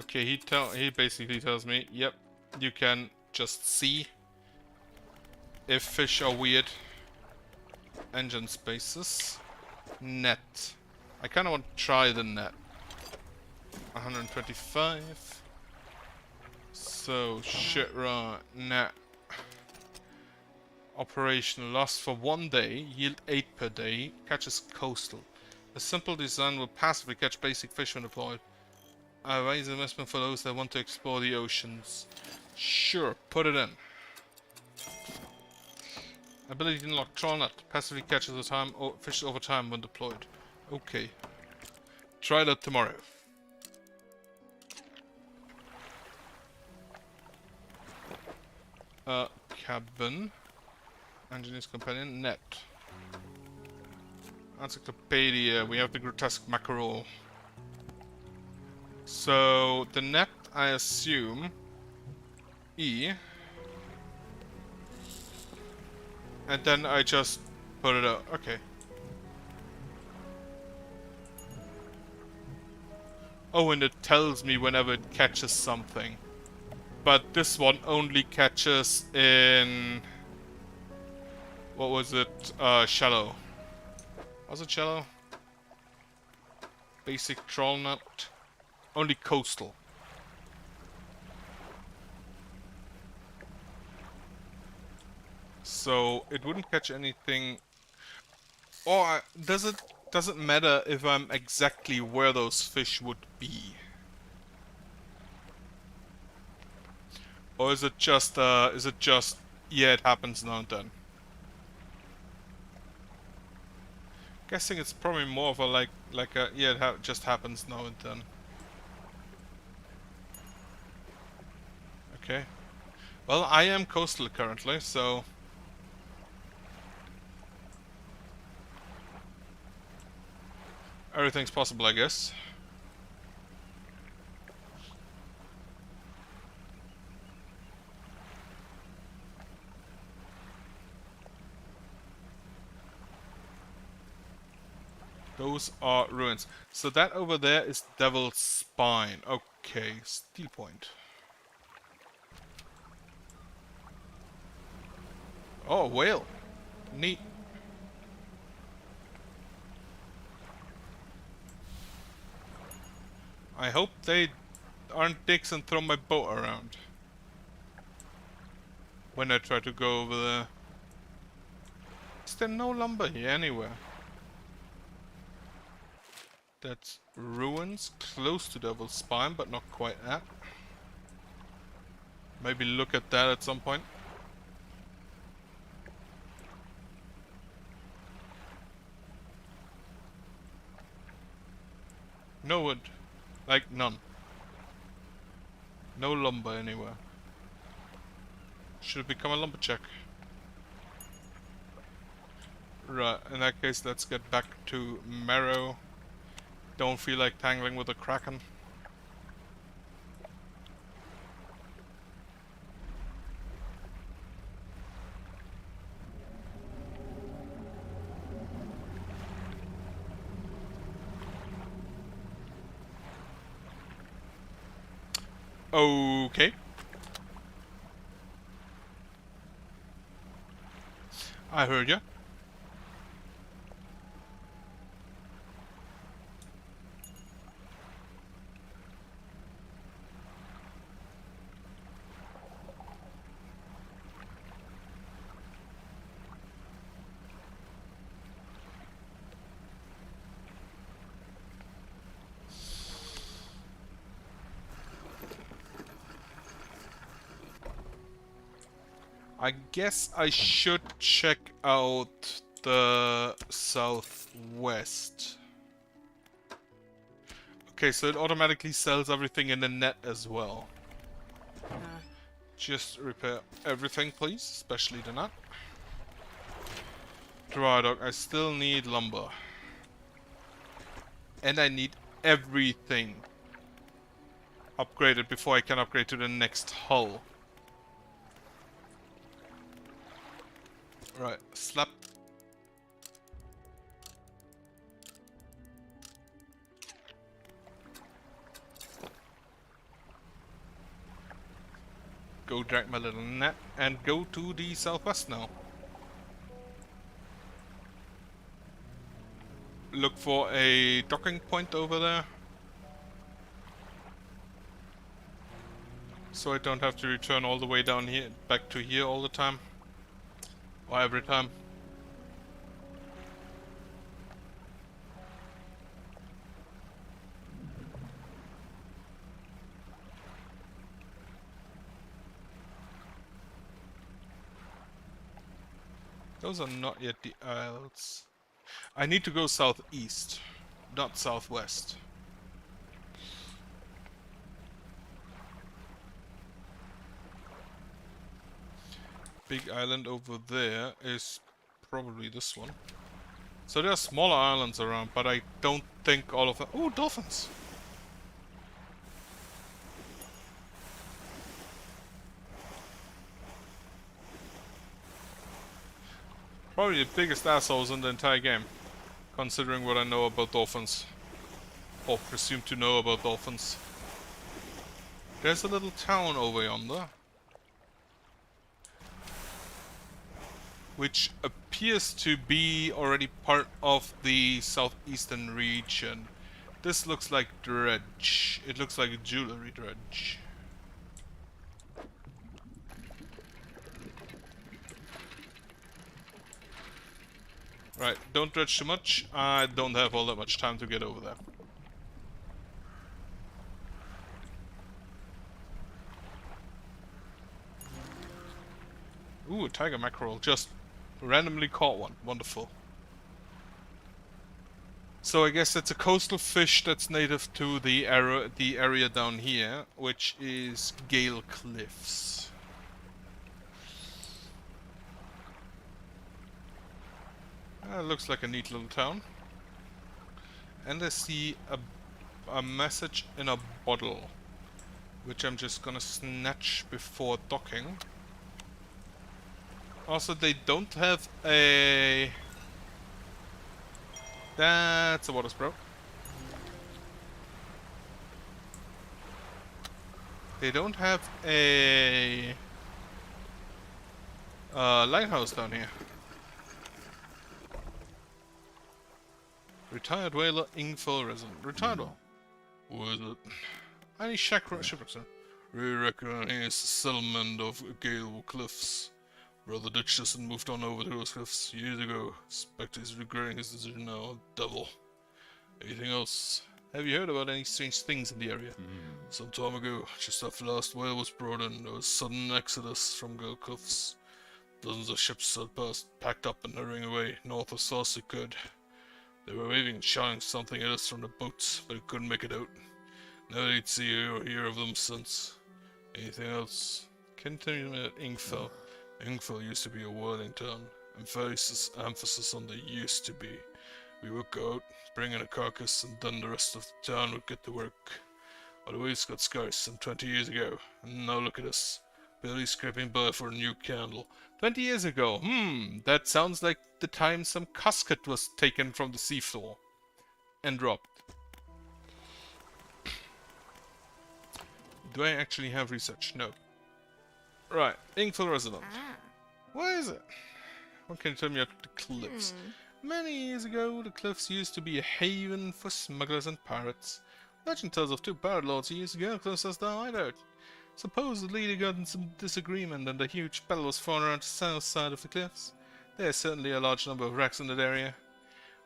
Okay, he basically tells me, yep, you can just see if fish are weird. Engine spaces. Net. I kind of want to try the net. 125. So, shit, right. Net. Operational. Lasts for 1 day. Yield 8 per day. Catches coastal. A simple design will passively catch basic fish when deployed. A wise investment for those that want to explore the oceans. Sure, put it in. Ability to unlock trawl net. Passively catches the time fish over time when deployed. Okay. Try that tomorrow. Cabin. Engineer's companion. Net. Encyclopedia. We have the grotesque mackerel. So, the net, I assume, E. And then I just put it out. Okay. Oh, and it tells me whenever it catches something. But this one only catches in... What was it? Shallow. Was it shallow? Basic trawl net. Only coastal. So it wouldn't catch anything. Or does it matter if I'm exactly where those fish would be? Or is it just yeah, it happens now and then? Guessing it's probably more of a like a yeah, it just happens now and then. Okay. Well, I am coastal currently, so... Everything's possible, I guess. Those are ruins. So that over there is Devil's Spine. Okay, steel point. Oh, whale. Neat. I hope they aren't dicks and throw my boat around when I try to go over there. Is there no lumber here anywhere? That's ruins close to Devil's Spine, but not quite at. Maybe look at that at some point. No wood. Like, none. No lumber anywhere. Should have become a lumberjack. Right, in that case, let's get back to Marrow. Don't feel like tangling with a Kraken. Okay. I heard ya. I guess I should check out the southwest. Okay, so it automatically sells everything in the net as well. Just repair everything, please, especially the nut. Dry dock, I still need lumber. And I need everything upgraded before I can upgrade to the next hull. Right, slap. Go drag my little net and go to the southwest now. Look for a docking point over there. So I don't have to return all the way down here, back to here all the time. Or every time. Those are not yet the isles. I need to go southeast, not southwest. Big island over there is probably this one. So there are smaller islands around, but I don't think all of them... Oh, dolphins! Probably the biggest assholes in the entire game, considering what I know about dolphins. Or presume to know about dolphins. There's a little town over yonder, which appears to be already part of the southeastern region. This looks like Dredge. It looks like a jewelry dredge. Right, don't dredge too much. I don't have all that much time to get over there. Ooh, a tiger mackerel. Just randomly caught one. Wonderful. So I guess it's a coastal fish that's native to the area down here, which is Gale Cliffs. Looks like a neat little town. And I see a message in a bottle, which I'm just gonna snatch before docking. Also, they don't have a... That's a water sprout. They don't have a lighthouse down here. Retired whaler, Ingfell resident. Retired whaler. What is it? Any shipwrecks? We reckon it's the settlement of Gale Cliffs. Brother Ditch just moved on over to those cliffs years ago. Spectre is regretting his decision now. Devil. Anything else? Have you heard about any strange things in the area? Some time ago, just after the last whale was brought in, there was a sudden exodus from Gold Cliffs. Dozens of ships had packed up and hurrying away north as fast as they could. They were waving and shouting something at us from the boats, but we couldn't make it out. Never did see or hear of them since. Anything else? Continuing at Ingfell. Ingfell used to be a whirling town. Emphasis on the used to be. We would go out, bring in a carcass, and then the rest of the town would get to work. But the waves got scarce some 20 years ago, and now look at us. Barely scraping by for a new candle. 20 years ago? That sounds like the time some casket was taken from the seafloor and dropped. Do I actually have research? No. Right, Ingfell resident. What is it? What can you tell me about the cliffs? Many years ago, the cliffs used to be a haven for smugglers and pirates. Legend tells of two pirate lords who used to go close as their hideout. Supposedly they got in some disagreement and a huge battle was fought around the south side of the cliffs. There is certainly a large number of wrecks in that area.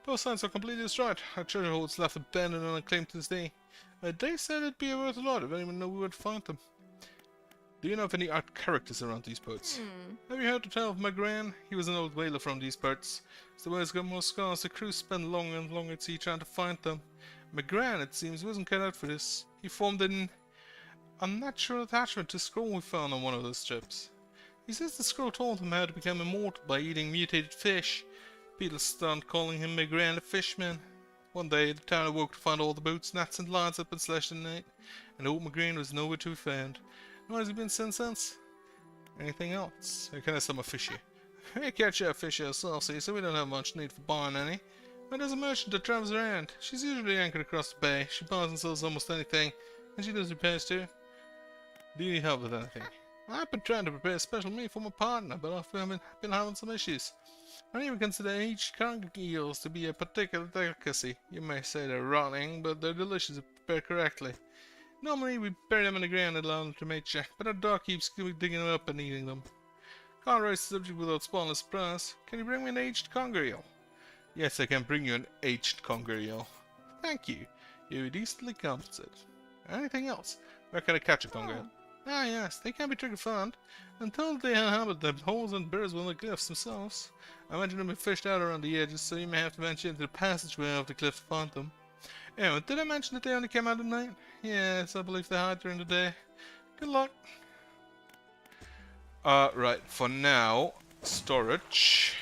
Both sides are completely destroyed. Our treasure hoards left abandoned and unclaimed to this day. They said it'd be worth a lot if anyone knew where to find them. Do you know of any art characters around these parts? Have you heard the tale of McGran? He was an old whaler from these parts. As the whales got more scarce, the crew spent longer and longer at sea trying to find them. McGran, it seems, wasn't cut out for this. He formed an unnatural attachment to a scroll we found on one of those ships. He says the scroll told him how to become immortal by eating mutated fish. People started calling him McGran the Fishman. One day, the town awoke to find all the boats, nets, and lines had been slashed in the night, and old McGran was nowhere to be found. Nor has he been since. Anything else? Or can I sell my fish here? We catch our fish ourselves here, so we don't have much need for buying any. But there's a merchant that travels around. She's usually anchored across the bay. She buys and sells almost anything, and she does repairs too. Do you need help with anything? I've been trying to prepare a special meal for my partner, but I've been having some issues. I don't even consider aged conger eels to be a particular delicacy. You may say they're rotting, but they're delicious if prepared correctly. Normally we bury them in the ground and allow them to mature, but our dog keeps digging them up and eating them. Can't raise the subject without spoiling the surprise. Can you bring me an aged conger eel? Yes, I can bring you an aged conger eel. Thank you. You're decently compensated. Anything else? Where can I catch a conger eel? Ah yes, they can be tricky found. Until they inhabit the holes and burrows within the cliffs themselves. I imagine them being fished out around the edges, so you may have to venture into the passageway of the cliff to find them. Anyway, did I mention that they only came out at night? Yes, I believe they hide during the day. Good luck. Right, for now, storage.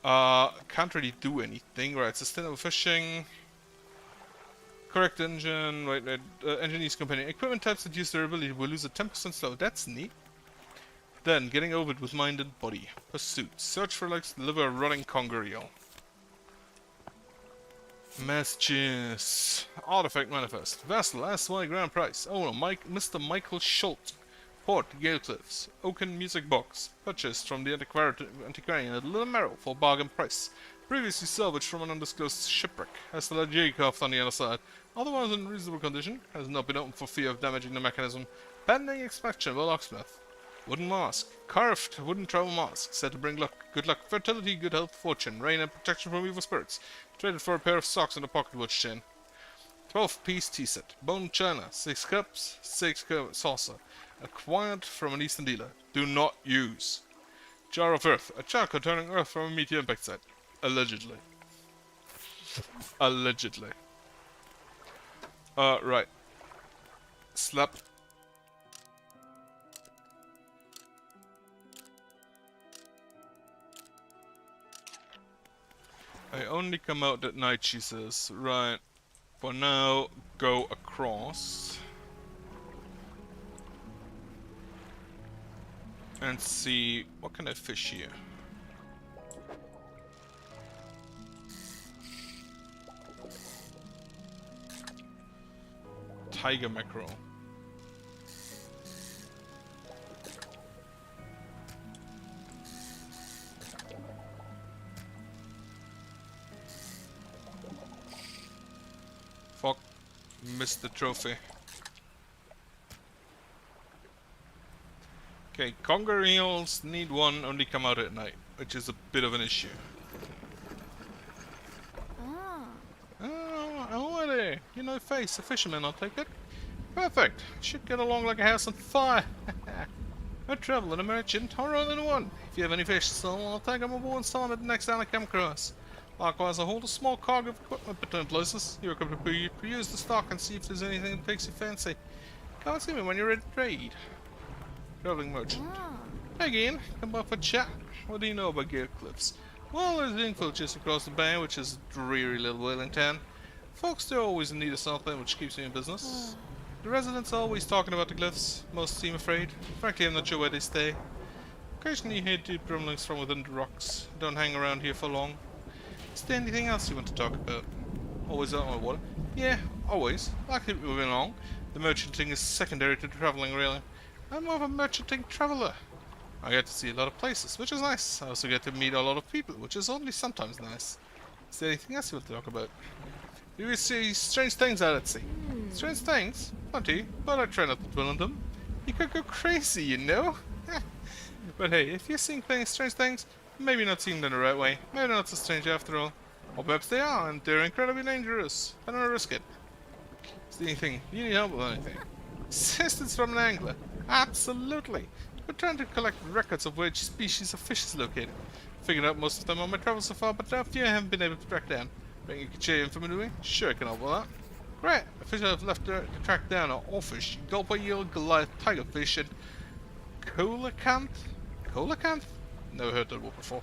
Can't really do anything. Right, sustainable fishing. Correct engine, right, engine use companion. Equipment types that use their ability will lose a 10% slow. That's neat. Then, getting over it with mind and body. Pursuit. Search for like deliver a rotting conger eel. Messages. Artifact manifest. Vessel SY Grand Price. Owner Mr. Michael Schultz. Port Gale Cliffs. Oaken Music Box. Purchased from the antiquarian at Little Merrow for bargain price. Previously salvaged from an undisclosed shipwreck. Has the leg cuffed on the other side. Otherwise in reasonable condition. Has not been opened for fear of damaging the mechanism. Pending inspection by locksmith. Wooden mask. Carved wooden travel mask. Said to bring luck, good luck, fertility, good health, fortune, rain, and protection from evil spirits. Traded for a pair of socks and a pocket watch chain. 12-piece tea set. Bone china. 6 cups. 6 saucer. Acquired from an eastern dealer. Do not use. Jar of earth. A jar containing earth from a meteor impact site. Allegedly. Allegedly. Right. Slap. I only come out at night, she says. Right. For now, go across. And see, what can I fish here? Tiger mackerel. Fuck, missed the trophy. Okay, conger eels need one, only come out at night, which is a bit of an issue. You know face, a fisherman, I'll take it. Perfect. Should get along like a house on fire. A traveler and a merchant, or all in one. If you have any fish to sell, I'll take them aboard and sell them at the next town I come across. Likewise, I'll hold a small cargo of equipment between places. You can peruse the stock and see if there's anything that takes your fancy. Come and see me when you're ready to trade. Traveling merchant. Hey again, come by for chat. What do you know about Gale Cliffs? Well, there's info just across the bay, which is a dreary little whaling town. Folks, they're always in need of something, which keeps me in business. The residents are always talking about the cliffs. Most seem afraid. Frankly, I'm not sure where they stay. Occasionally you hear deep rumblings from within the rocks. Don't hang around here for long. Is there anything else you want to talk about? Always out on the water? Yeah, always. I keep moving along. The merchanting is secondary to travelling, really. I'm more of a merchanting traveller. I get to see a lot of places, which is nice. I also get to meet a lot of people, which is only sometimes nice. Is there anything else you want to talk about? Do you see strange things out at sea? Strange things? Plenty, but I try not to dwell on them. You could go crazy, you know? But hey, if you're seeing strange things, maybe not seeing them the right way. Maybe not so strange after all. Or perhaps they are, and they're incredibly dangerous. I don't want to risk it. Is there anything? You need help with anything? Assistance from an angler? Absolutely. We're trying to collect records of which species of fish is located. Figured out most of them on my travels so far, but a few I haven't been able to track down. Bring you can share info with me? Sure, I can help with that. Great. The fish I've left to track down are oarfish, gulper eel, Goliath, tigerfish, and coelacanth? Coelacanth? Never heard that word before.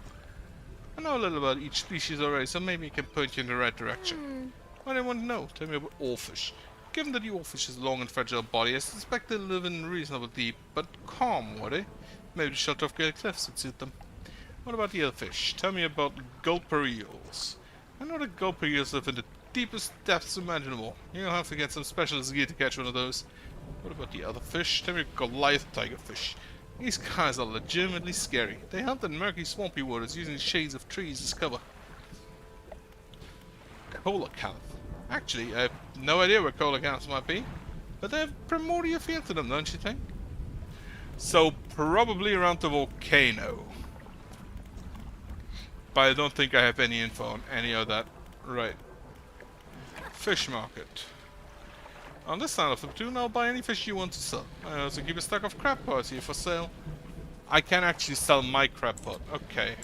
I know a little about each species already, so maybe it can point you in the right direction. What do you want to know? Tell me about oarfish. Given that the oarfish's long and fragile body, I suspect they live in reasonably deep but calm water. Maybe the shelter of Gale Cliffs would suit them. What about the other fish? Tell me about gulper eels. I know that gulper eels live in the deepest depths imaginable. You'll have to get some specialist gear to catch one of those. What about the other fish? Tell me about Goliath tigerfish. These guys are legitimately scary. They hunt in murky, swampy waters using shades of trees as cover. Coelacanth. Actually, I have no idea where coelacanths might be, but they have primordial feel to them, don't you think? So, probably around the volcano. But I don't think I have any info on any of that. Right. Fish market. On this side of the platoon, I'll buy any fish you want to sell. I also keep a stock of crab pots here for sale. I can actually sell my crab pot. Okay.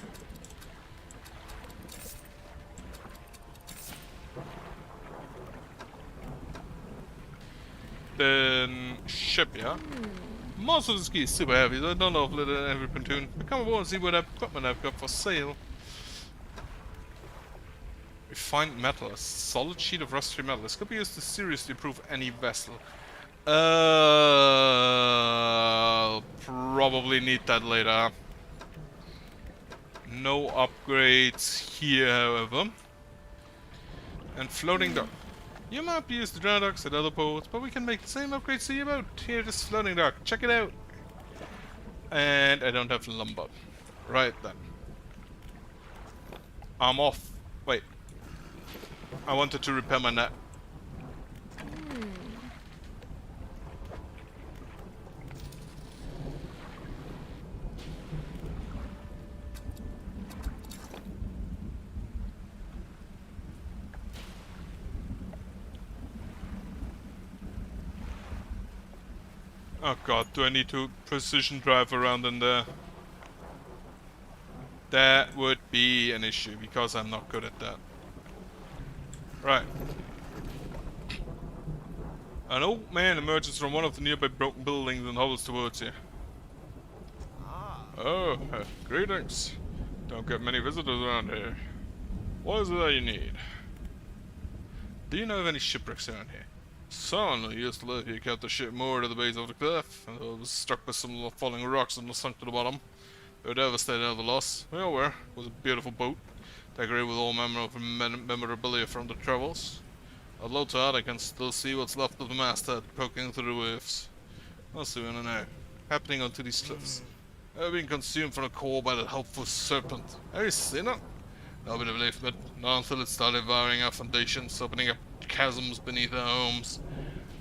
Then shipyard. Most of this gear is super heavy, so I don't know if it's in every platoon. But come aboard and see what equipment I've got for sale. Refined metal, a solid sheet of rusty metal. This could be used to seriously improve any vessel. I'll probably need that later. No upgrades here, however. And floating dock. You might be used to dry docks at other ports, but we can make the same upgrades to your boat. Here, this floating dock. Check it out. And I don't have lumber. Right then. I'm off. Wait. I wanted to repair my net. Oh god, do I need to precision drive around in there? That would be an issue, because I'm not good at that. Right. An old man emerges from one of the nearby broken buildings and hobbles towards you. Oh, greetings. Don't get many visitors around here. What is it that you need? Do you know of any shipwrecks around here? Son who used to live here kept the ship moored at the base of the cliff, and it was struck by some falling rocks and was sunk to the bottom. They were devastated at the loss. We all were. It was a beautiful boat, decorated with all manner of memorabilia from the travels. At low tide, I can still see what's left of the masthead poking through the waves. What's doing it now? Happening onto these cliffs. They're being consumed from the core by that helpful serpent. Have you seen it? Nobody believed it, not until it started devouring our foundations, opening up chasms beneath our homes.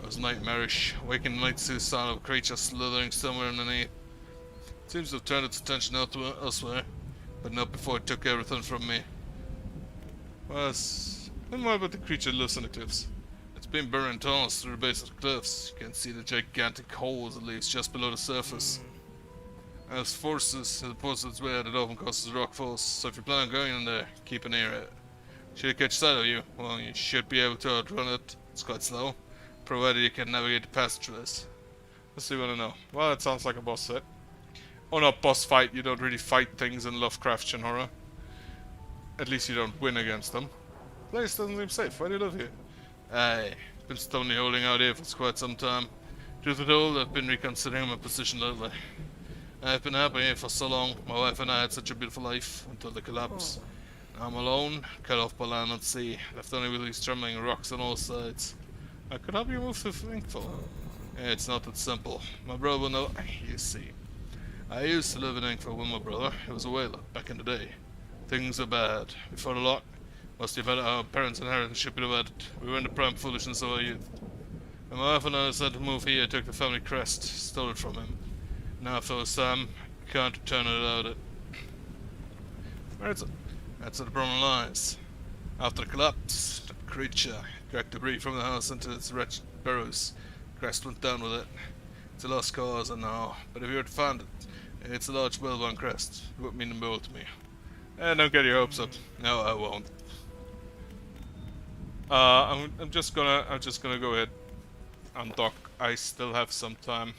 It was nightmarish, waking nights to the sound of a creature slithering somewhere underneath. It seems to have turned its attention elsewhere, but not before it took everything from me. Then what about the creature that lives on the cliffs? It's been burrowing tunnels through the base of the cliffs. You can see the gigantic holes it leaves just below the surface. As forces, it pulls its way out, it often causes rock falls, so if you plan on going in there, keep an ear out. Should it catch sight of you, well, you should be able to outrun it. It's quite slow, provided you can navigate the passageways. Let's see what I know. Well, it sounds like a boss fight. Oh, not boss fight, you don't really fight things in Lovecraftian horror. At least you don't win against them. The place doesn't seem safe. Why do you live here? Aye, been stony holding out here for quite some time. Truth be told, I've been reconsidering my position lately. I've been happy here for so long. My wife and I had such a beautiful life until the collapse. Now I'm alone, cut off by land and sea, left only with these trembling rocks on all sides. I could help you move to Thankful. It's not that simple. My brother will know. You see, I used to live in Inkful with my brother. He was a whaler back in the day. Things are bad. Before the lock, must have had our parents' inheritance should be divided. We were in the prime foolishness of our youth. When my wife and I decided to move here, I took the family crest, stole it from him. Now after his time, can't return it without it. That's where the problem lies. After the collapse, the creature dragged debris from the house into its wretched burrows. Crest went down with it. It's a lost cause, I know, but if you were to find it, it's a large well-worn crest. It would mean the world to me. Don't get your hopes up. No, I won't. I'm just gonna go ahead and dock. I still have some time.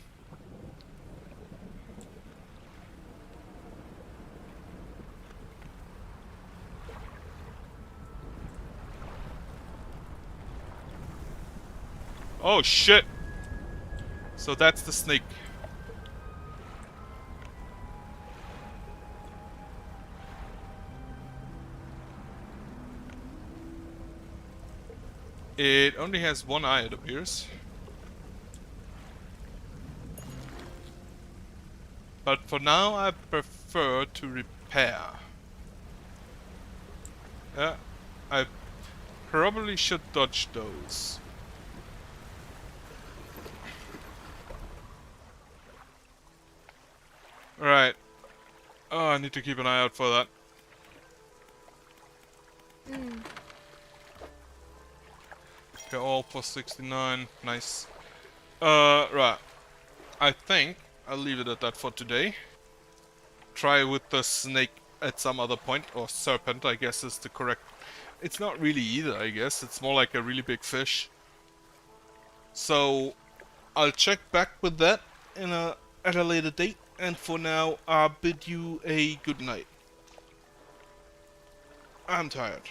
Oh shit! So that's the snake. It only has one eye, it appears. But for now, I prefer to repair. Yeah, I probably should dodge those. Right. Oh, I need to keep an eye out for that. Okay, all plus 69. Nice. Right. I think I'll leave it at that for today. Try with the snake at some other point, or serpent, I guess is the correct... It's not really either, I guess. It's more like a really big fish. So, I'll check back with that at a later date. And for now, I'll bid you a good night. I'm tired.